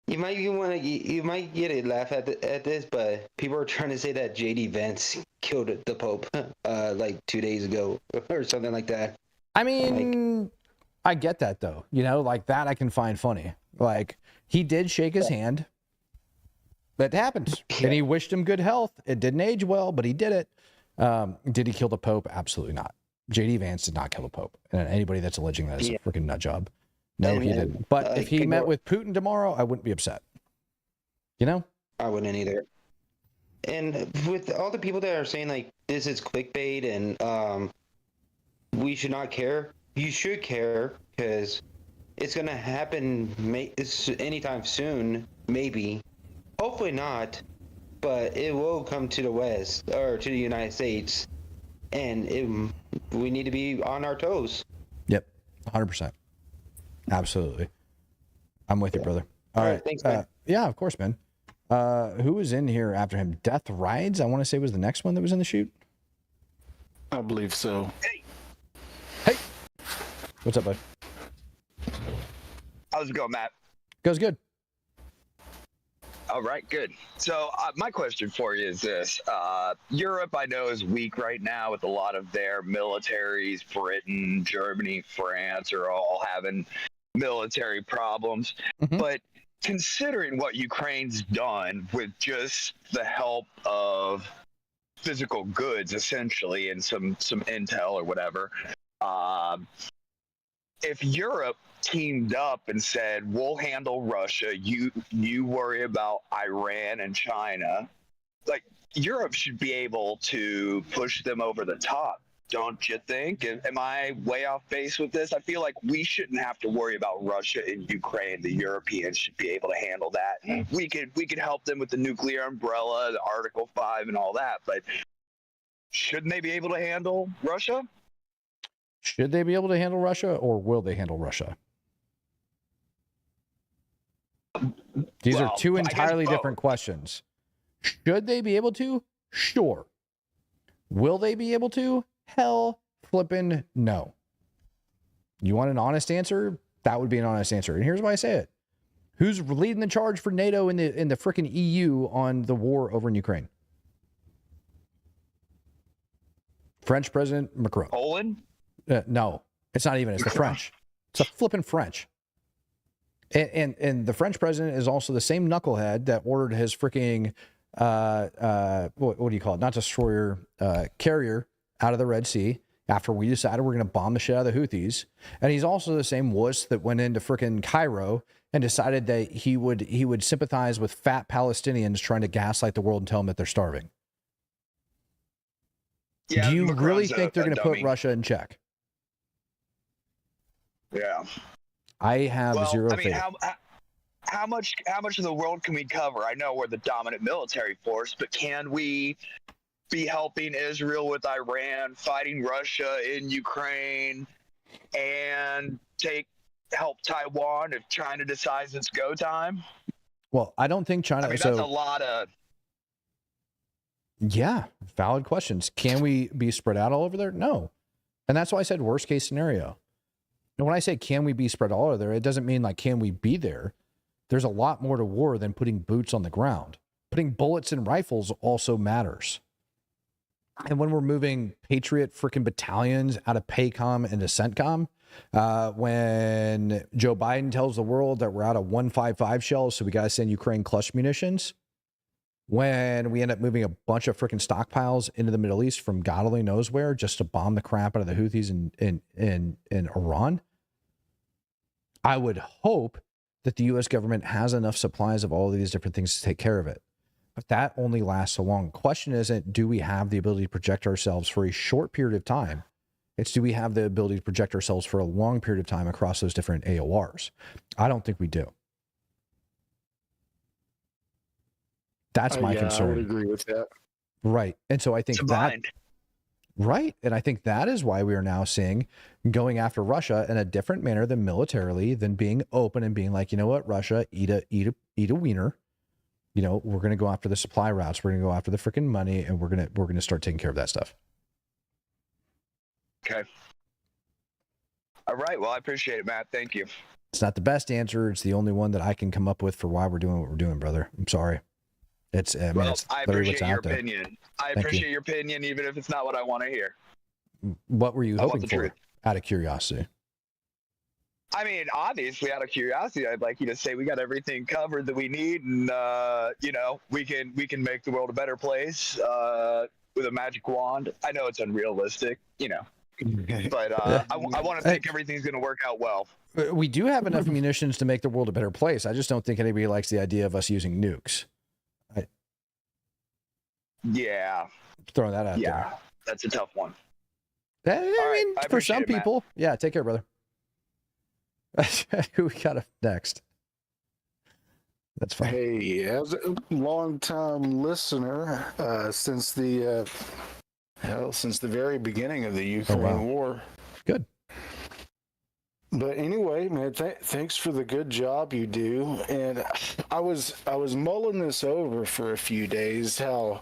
you might get a laugh at this, but people are trying to say that JD Vance killed the Pope like 2 days ago or something like that. I mean, I get that though. Like that I can find funny. Like he did shake his hand. That happened. And he wished him good health. It didn't age well, but he did it. Did he kill the Pope? Absolutely not. JD Vance did not kill the Pope. And anybody that's alleging that is a freaking nut job. No, he didn't. But if he met with Putin tomorrow, I wouldn't be upset. I wouldn't either. And with all the people that are saying like this is clickbait and we should not care, you should care because it's gonna happen anytime soon, maybe. Hopefully not, but it will come to the West or to the United States, and we need to be on our toes. Yep, 100%. Absolutely. I'm with you, brother. All right. Thanks, man. Yeah, of course, man. Who was in here after him? Death Rides, I want to say, was the next one that was in the shoot. I believe so. Hey. What's up, bud? How's it going, Matt? Goes good. All right, good. So my question for you is this. Europe, I know, is weak right now with a lot of their militaries. Britain, Germany, France are all having military problems. Mm-hmm. But considering what Ukraine's done with just the help of physical goods, essentially, and some intel or whatever, if Europe teamed up and said, we'll handle Russia, you worry about Iran and China, like Europe should be able to push them over the top, don't you think? Am I way off base with this? I feel like we shouldn't have to worry about Russia and Ukraine. The Europeans should be able to handle that. We could help them with the nuclear umbrella, the Article 5 and all that, but shouldn't they be able to handle Russia? Should they be able to handle Russia, or will they handle Russia? These are two entirely different questions. Should they be able to? Sure. Will they be able to? Hell flippin' no. You want an honest answer? That would be an honest answer. And here's why I say it. Who's leading the charge for NATO in the frickin' EU on the war over in Ukraine? French President Macron. Poland? No, it's not even. It's the French. It's a flippin' French. And the French president is also the same knucklehead that ordered his freaking what do you call it? Not destroyer, carrier out of the Red Sea after we decided we're going to bomb the shit out of the Houthis. And he's also the same wuss that went into freaking Cairo and decided that he would sympathize with fat Palestinians trying to gaslight the world and tell them that they're starving. Yeah, do you Macron's really think they're going to put dummy. Russia in check? Yeah. I have zero faith. How much of the world can we cover? I know we're the dominant military force, but can we be helping Israel with Iran, fighting Russia in Ukraine, and help Taiwan if China decides it's go time? Well, I don't think China. I mean, that's a lot of. Yeah, valid questions. Can we be spread out all over there? No. And that's why I said worst case scenario. And when I say can we be spread all over there, it doesn't mean like can we be there. There's a lot more to war than putting boots on the ground. Putting bullets in rifles also matters. And when we're moving Patriot freaking battalions out of PACOM into CENTCOM, when Joe Biden tells the world that we're out of 155 shells, so we got to send Ukraine clutch munitions, when we end up moving a bunch of freaking stockpiles into the Middle East from God only knows where just to bomb the crap out of the Houthis in Iran, I would hope that the U.S. government has enough supplies of all of these different things to take care of it. But that only lasts so long. The question isn't, do we have the ability to project ourselves for a short period of time? It's, do we have the ability to project ourselves for a long period of time across those different AORs? I don't think we do. That's my concern. I would agree with that. Right. And so I think right. And I think that is why we are now seeing going after Russia in a different manner than militarily, than being open and being like, you know what, Russia, eat a wiener. You know, we're going to go after the supply routes. We're going to go after the freaking money, and we're going to start taking care of that stuff. Okay. All right. Well, I appreciate it, Matt. Thank you. It's not the best answer. It's the only one that I can come up with for why we're doing what we're doing, brother. I'm sorry. It's, I mean, it's I literally appreciate what's your out there. opinion. I appreciate your opinion, even if it's not what I want to hear. What were you hoping for? Truth. Out of curiosity. I mean, obviously, out of curiosity, I'd like you to say we got everything covered that we need, and you know, we can make the world a better place with a magic wand. I know it's unrealistic, you know, but I want to think everything's going to work out well. We do have enough munitions to make the world a better place. I just don't think anybody likes the idea of us using nukes. Yeah. Throwing that out there. Yeah, that's a tough one. I mean, for some it, people, yeah. Take care, brother. Who we got up next? That's fine. Hey, as a long-time listener, since the very beginning of the Ukraine war. Good. But anyway, man, thanks for the good job you do. And I was mulling this over for a few days, how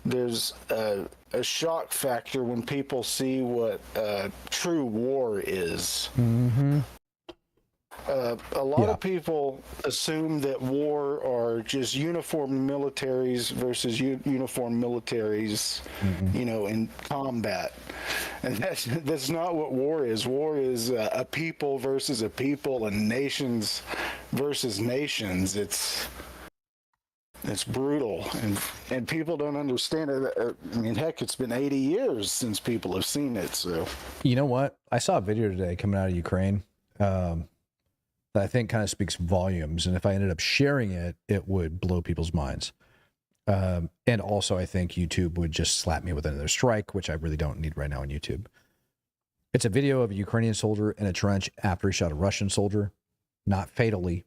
there's a shock factor when people see what true war is. Mm-hmm. A lot of people assume that war are just uniformed militaries versus uniformed militaries, you know, in combat. And that's not what war is. War is a people versus a people, and nations versus nations. It's brutal, and people don't understand it. I mean, heck, it's been 80 years since people have seen it. So, you know what? I saw a video today coming out of Ukraine that I think kind of speaks volumes. And if I ended up sharing it, it would blow people's minds. And also, I think YouTube would just slap me with another strike, which I really don't need right now on YouTube. It's a video of a Ukrainian soldier in a trench after he shot a Russian soldier, not fatally.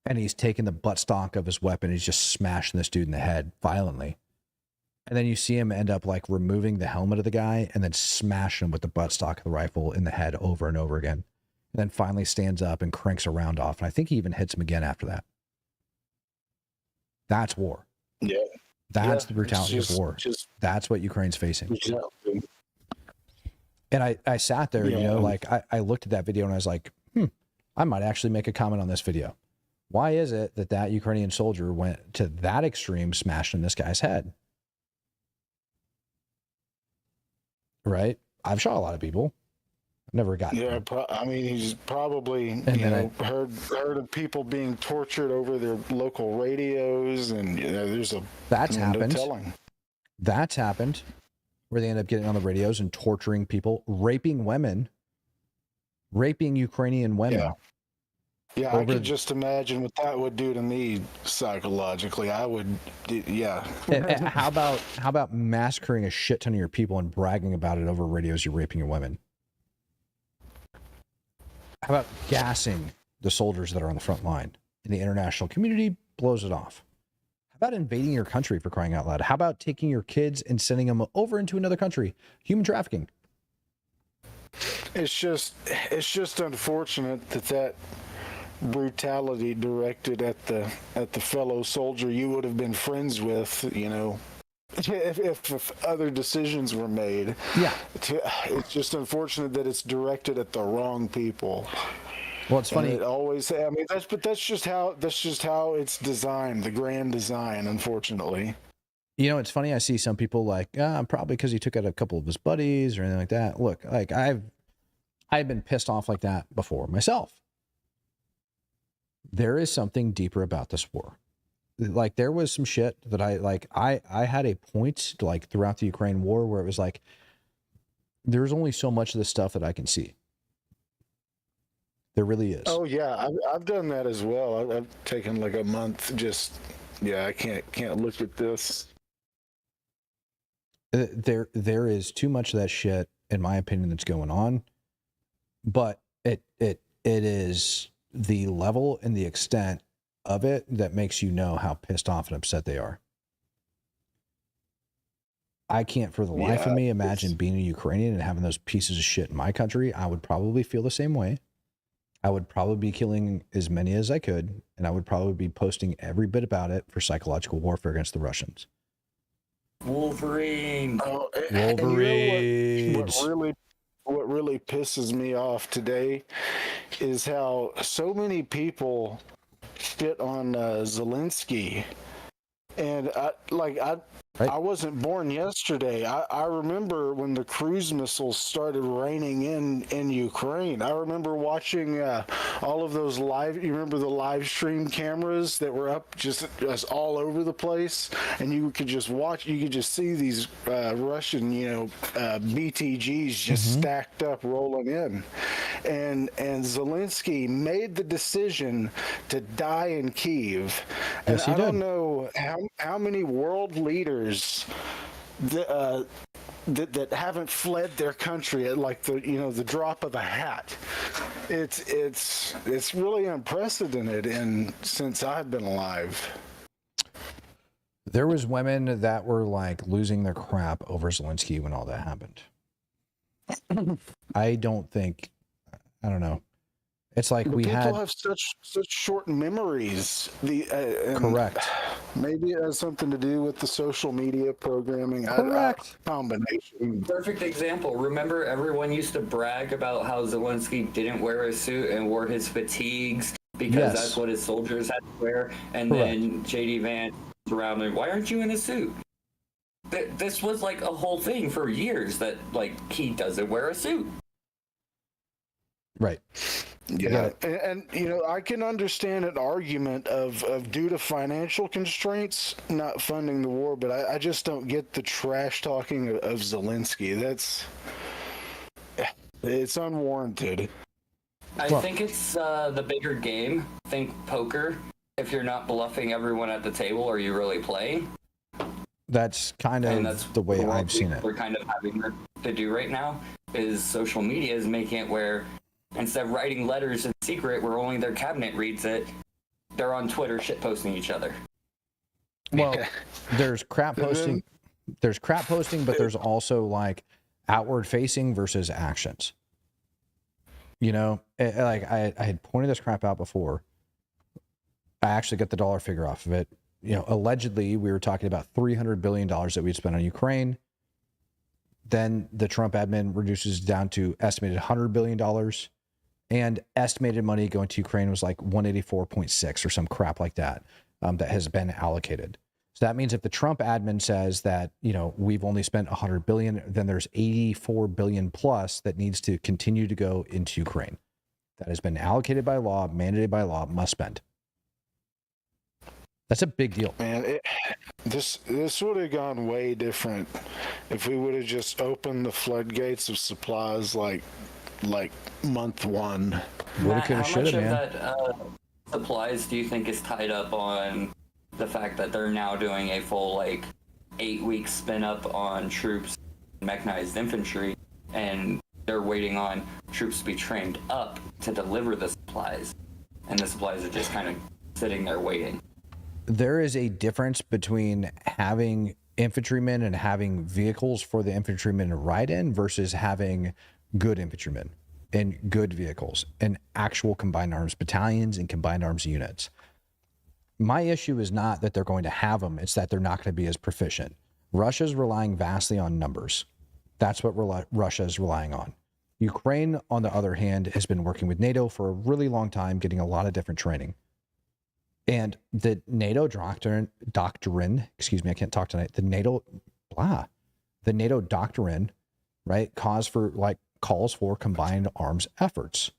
And he's taking the buttstock of his weapon. He's just smashing this dude in the head violently. And then you see him end up like removing the helmet of the guy and then smashing him with the buttstock of the rifle in the head over and over again. And then finally stands up and cranks a round off. And I think he even hits him again after that. That's war. Yeah. That's the brutality of war. That's what Ukraine's facing. Exactly. And I sat there, you know, like I looked at that video and I was like, I might actually make a comment on this video. Why is it that Ukrainian soldier went to that extreme, smashing this guy's head? Right? I've shot a lot of people. Never got. Yeah, I mean, he's probably heard of people being tortured over their local radios, and there's that's happened. No telling. That's happened, where they end up getting on the radios and torturing people, raping women, raping Ukrainian women. Yeah, I could just imagine what that would do to me psychologically. I would, yeah. And how about massacring a shit ton of your people and bragging about it over radios? You're raping your women. How about gassing the soldiers that are on the front line? And the international community blows it off. How about invading your country, for crying out loud? How about taking your kids and sending them over into another country? Human trafficking. It's just unfortunate that brutality directed at the fellow soldier you would have been friends with, you know, if other decisions were made. Yeah. It's just unfortunate that it's directed at the wrong people. Well, it's funny. And it always, I mean, that's just how it's designed, the grand design, unfortunately. You know, it's funny. I see some people like, probably because he took out a couple of his buddies or anything like that. Look, like I've been pissed off like that before myself. There is something deeper about this war. Like there was some shit that I had a point like throughout the Ukraine war where it was like, there's only so much of this stuff that I can see. There really is. Oh yeah, I've done that as well. I've taken like a month. Just I can't look at this. There is too much of that shit, in my opinion, that's going on. But it is the level and the extent of it that makes you know how pissed off and upset they are. I can't for the life of me imagine being a Ukrainian and having those pieces of shit in my country. I would probably feel the same way. I would probably be killing as many as I could, and I would probably be posting every bit about it for psychological warfare against the Russians. Wolverine. Wolverines. You know what really pisses me off today is how so many people shit on Zelenskyy, and I wasn't born yesterday. I remember when the cruise missiles started raining in Ukraine. I remember watching all of those live. You remember the live stream cameras that were up just all over the place, and you could just watch. You could just see these Russian, BTGs just stacked up rolling in, and Zelenskyy made the decision to die in Kyiv. Yes, he I did. don't know how many world leaders that haven't fled their country at like the drop of a hat. It's really unprecedented since I've been alive. There was women that were like losing their crap over Zelenskyy when all that happened. I don't know. It's like People have such short memories. Correct. Maybe it has something to do with the social media programming. Correct. Combination. Perfect example. Remember, everyone used to brag about how Zelenskyy didn't wear a suit and wore his fatigues because that's what his soldiers had to wear. And then JD Vance around and, why aren't you in a suit? This was like a whole thing for years that like he doesn't wear a suit. Right. Yeah, and I can understand an argument of due to financial constraints not funding the war, but I just don't get the trash talking of Zelenskyy. It's unwarranted. I think it's the bigger game. Think poker. If you're not bluffing everyone at the table, are you really playing? That's kind of the way I've seen it. We're kind of having to do right now is social media is making it where instead of writing letters in secret where only their cabinet reads it, they're on Twitter shitposting each other. Well, there's crap posting. There's crap posting, but there's also like outward facing versus actions. Like I had pointed this crap out before. I actually got the dollar figure off of it. Allegedly, we were talking about $300 billion that we'd spent on Ukraine. Then the Trump admin reduces down to estimated $100 billion. And estimated money going to Ukraine was like 184.6 or some crap like that, that has been allocated. So that means if the Trump admin says that, we've only spent 100 billion, then there's 84 billion plus that needs to continue to go into Ukraine. That has been allocated by law, mandated by law, must spend. That's a big deal. Man, this would have gone way different if we would have just opened the floodgates of supplies like month one. Matt, how much of that supplies do you think is tied up on the fact that they're now doing a full 8-week spin up on troops, mechanized infantry, and they're waiting on troops to be trained up to deliver the supplies, and the supplies are just kind of sitting there waiting? There is a difference between having infantrymen and having vehicles for the infantrymen to ride in versus having good infantrymen and good vehicles and actual combined arms battalions and combined arms units. My issue is not that they're going to have them, it's that they're not going to be as proficient. Russia's relying vastly on numbers. That's what Russia is relying on. Ukraine, on the other hand, has been working with NATO for a really long time, getting a lot of different training. And the NATO doctrine, excuse me, I can't talk tonight. The NATO doctrine, right, calls for combined arms efforts.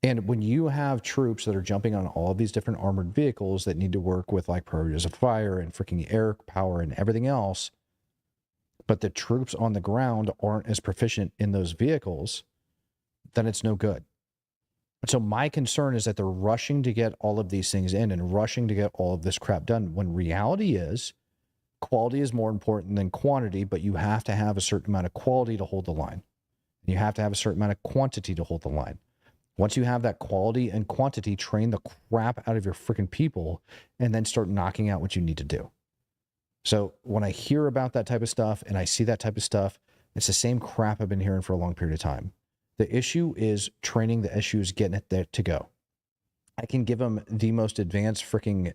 And when you have troops that are jumping on all of these different armored vehicles that need to work with like priorities of fire and freaking air power and everything else, but the troops on the ground aren't as proficient in those vehicles, then it's no good. So my concern is that they're rushing to get all of these things in and rushing to get all of this crap done, when reality is quality is more important than quantity, but you have to have a certain amount of quality to hold the line. You have to have a certain amount of quantity to hold the line. Once you have that quality and quantity, train the crap out of your freaking people and then start knocking out what you need to do. So when I hear about that type of stuff and I see that type of stuff, it's the same crap I've been hearing for a long period of time. The issue is training. The issue is getting it there to go. I can give them the most advanced freaking,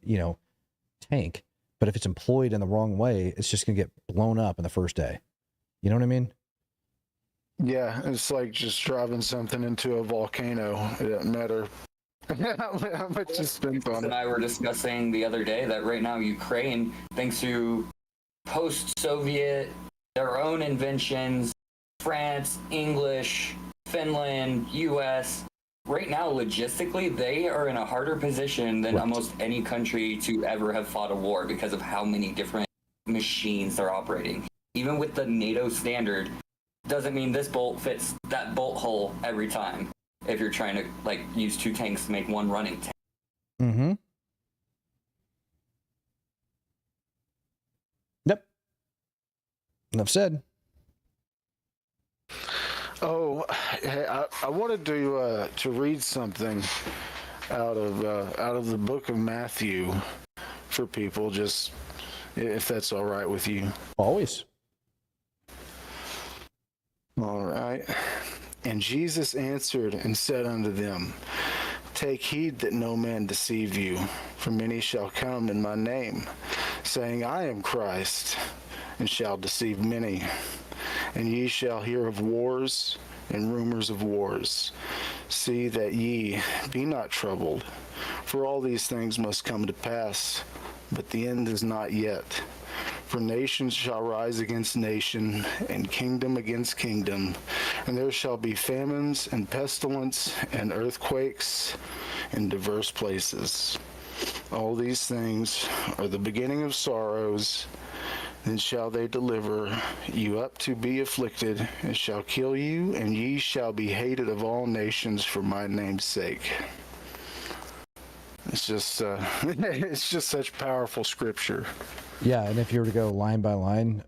tank, but if it's employed in the wrong way, it's just going to get blown up in the first day. You know what I mean? Yeah, it's like just driving something into a volcano. It doesn't matter how much you spend on it. And I were discussing the other day that right now Ukraine, thanks to post-Soviet, their own inventions, France, English, Finland, US, right now logistically they are in a harder position than almost any country to ever have fought a war because of how many different machines they're operating. Even with the NATO standard, doesn't mean this bolt fits that bolt hole every time if you're trying to use two tanks to make one running tank. Mm-hmm. Yep. Enough said. Oh, hey, I wanted to read something out of the book of Matthew for people, just if that's all right with you. Always. All right. And Jesus answered and said unto them, Take heed that no man deceive you, for many shall come in my name, saying, I am Christ, and shall deceive many. And ye shall hear of wars and rumors of wars. See that ye be not troubled, for all these things must come to pass, but the end is not yet. For nation shall rise against nation, and kingdom against kingdom, and there shall be famines and pestilence and earthquakes in diverse places. All these things are the beginning of sorrows. Then shall they deliver you up to be afflicted, and shall kill you, and ye shall be hated of all nations for my name's sake. It's just such powerful scripture. Yeah, and if you were to go line by line,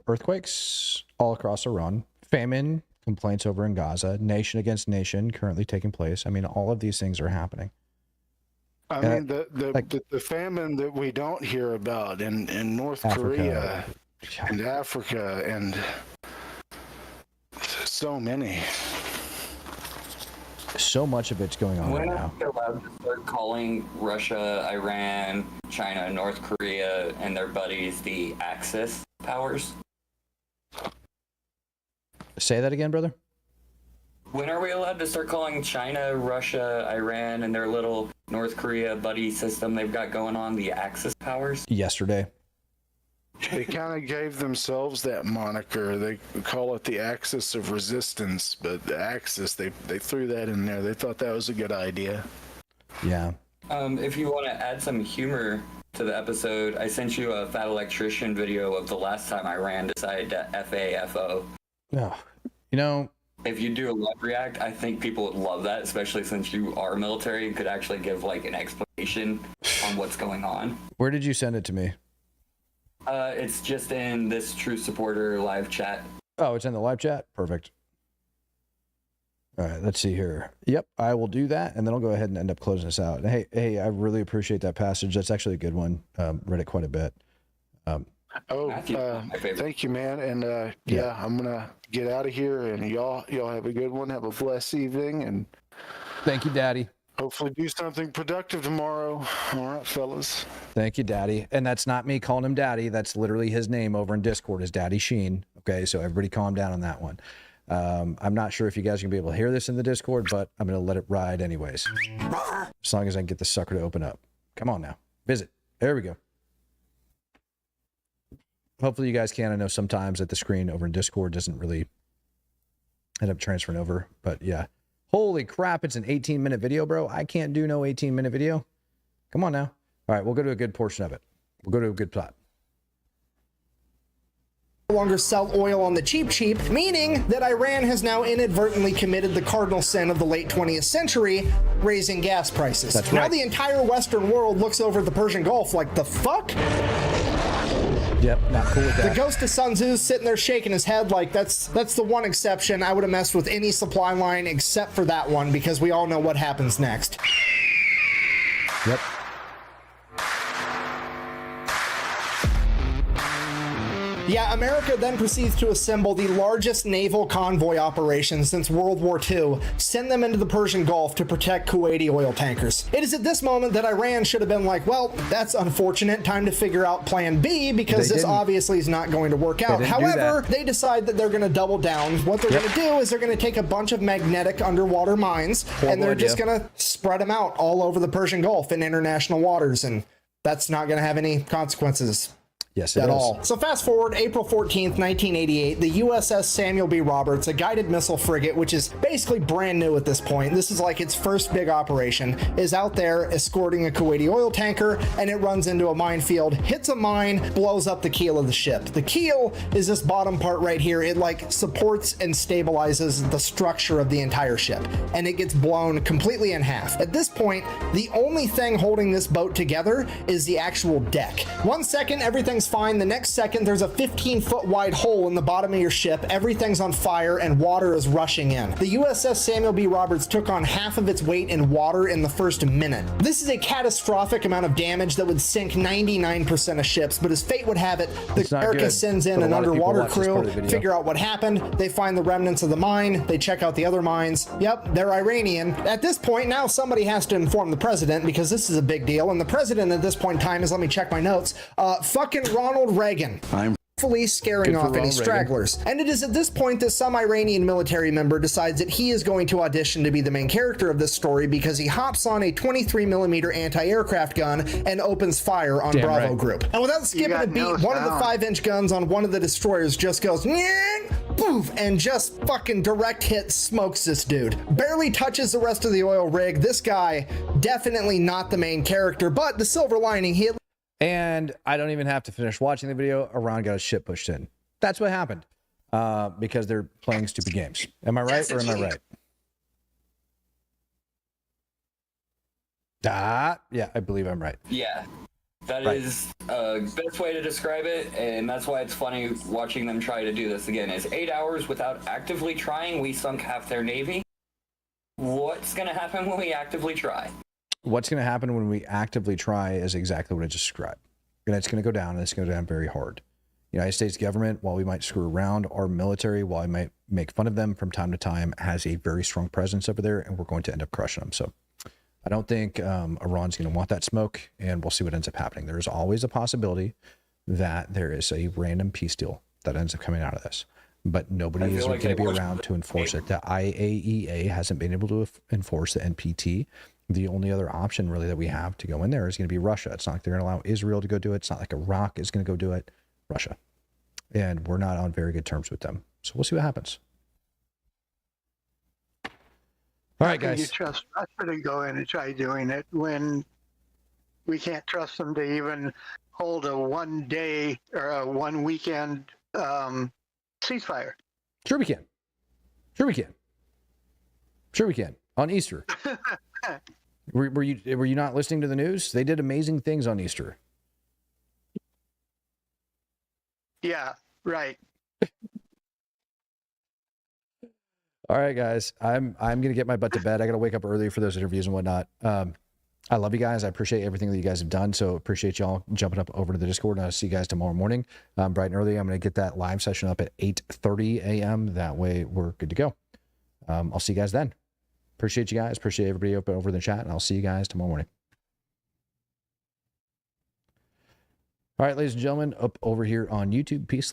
earthquakes all across Iran, famine, complaints over in Gaza, nation against nation currently taking place. I mean, all of these things are happening. I mean, the famine that we don't hear about in North Korea and Africa and so many. So much of it's going on right now. When are we allowed to start calling Russia, Iran, China, North Korea, and their buddies the Axis powers? Say that again, brother? When are we allowed to start calling China, Russia, Iran, and their little North Korea buddy system they've got going on the Axis powers? Yesterday. They kind of gave themselves that moniker. They call it the Axis of Resistance, but the Axis, they threw that in there. They thought that was a good idea. Yeah. If you want to add some humor to the episode, I sent you a fat electrician video of the last time Iran decided to FAFO. Yeah. You know, if you do a live react, I think people would love that, especially since you are military and could actually give an explanation on what's going on. Where did you send it to me? It's just in this True Supporter live chat. Oh, it's in the live chat? Perfect. All right, let's see here. Yep, I will do that, and then I'll go ahead and end up closing this out. Hey, I really appreciate that passage. That's actually a good one. Read it quite a bit. Thank you, man. And yeah, I'm gonna get out of here, and y'all have a good one. Have a blessed evening, and thank you, Daddy. Hopefully do something productive tomorrow. All right, fellas. Thank you, Daddy. And that's not me calling him Daddy. That's literally his name over in Discord is Daddy Sheen. Okay, so everybody calm down on that one. I'm not sure if you guys are going to be able to hear this in the Discord, but I'm going to let it ride anyways. As long as I can get the sucker to open up. Come on now. Visit. There we go. Hopefully you guys can. I know sometimes that the screen over in Discord doesn't really end up transferring over, but yeah. Holy crap, it's an 18-minute video, bro. I can't do no 18-minute video. Come on now. All right, we'll go to a good portion of it. We'll go to a good plot. No longer sell oil on the cheap, meaning that Iran has now inadvertently committed the cardinal sin of the late 20th century, raising gas prices. That's now right. the entire Western world looks over the Persian Gulf like, the fuck? Yep, not cool with that. The ghost of Sun Tzu's sitting there shaking his head like that's the one exception. I would have messed with any supply line except for that one because we all know what happens next. Yep. Yeah, America then proceeds to assemble the largest naval convoy operation since World War II, send them into the Persian Gulf to protect Kuwaiti oil tankers. It is at this moment that Iran should have been like, well, that's unfortunate, time to figure out plan B because this obviously is not going to work out. However, they decide that they're going to double down. What they're going to do is they're going to take a bunch of magnetic underwater mines and they're just going to spread them out all over the Persian Gulf in international waters, and that's not going to have any consequences. Yes, it at is. all. So fast forward, April 14th, 1988, the USS Samuel B. Roberts, a guided missile frigate, which is basically brand new at this point, this is like its first big operation, is out there escorting a Kuwaiti oil tanker, and it runs into a minefield, hits a mine, blows up the keel of the ship. The keel is this bottom part right here. It like supports and stabilizes the structure of the entire ship, and it gets blown completely in half. At this point, the only thing holding this boat together is the actual deck. 1 second, everything's fine. The next second, there's a 15-foot wide hole in the bottom of your ship. Everything's on fire and water is rushing in. The USS Samuel B. Roberts took on half of its weight in water in the first minute. This is a catastrophic amount of damage that would sink 99% of ships, but as fate would have it, the America sends in an underwater crew, figure out what happened. They find the remnants of the mine. They check out the other mines. Yep, they're Iranian. At this point, now somebody has to inform the president because this is a big deal. And the president at this point in time is, let me check my notes, fucking Ronald Reagan. Fully scaring off any stragglers. And it is at this point that some Iranian military member decides that he is going to audition to be the main character of this story because he hops on a 23mm anti-aircraft gun and opens fire on Bravo Group. And without skipping a beat, one of the 5-inch guns on one of the destroyers just goes poof, and just fucking direct hit smokes this dude. Barely touches the rest of the oil rig. This guy, definitely not the main character, but the silver lining, he and I don't even have to finish watching the video. Iran got his shit pushed in. That's what happened because they're playing stupid games. Am I right or am I right? Yeah, I believe I'm right. Yeah, that is best way to describe it, and that's why it's funny watching them try to do this again. Is 8 hours without actively trying, we sunk half their navy. What's going to happen when we actively try? What's going to happen when we actively try is exactly what I just described. And it's going to go down, and it's going to go down very hard. The United States government, while we might screw around, our military, while I might make fun of them from time to time, has a very strong presence over there, and we're going to end up crushing them. So I don't think Iran's going to want that smoke, and we'll see what ends up happening. There's always a possibility that there is a random peace deal that ends up coming out of this. But nobody is going to be around to enforce it. The IAEA hasn't been able to enforce the NPT. The only other option really that we have to go in there is going to be Russia. It's not like they're going to allow Israel to go do it. It's not like Iraq is going to go do it. Russia. And we're not on very good terms with them. So we'll see what happens. All right, guys. You trust Russia to go in and try doing it when we can't trust them to even hold a 1 day or a 1 weekend ceasefire? Sure we can. Sure we can. Sure we can. On Easter. Were you not listening to the news? They did amazing things on Easter. Yeah, right. All right, guys. I'm gonna get my butt to bed. I gotta wake up early for those interviews and whatnot. I love you guys. I appreciate everything that you guys have done. So appreciate y'all jumping up over to the Discord. And I'll see you guys tomorrow morning, bright and early. I'm gonna get that live session up at 8:30 a.m. That way we're good to go. I'll see you guys then. Appreciate you guys. Appreciate everybody up over in the chat, and I'll see you guys tomorrow morning. All right, ladies and gentlemen, up over here on YouTube, peace, love.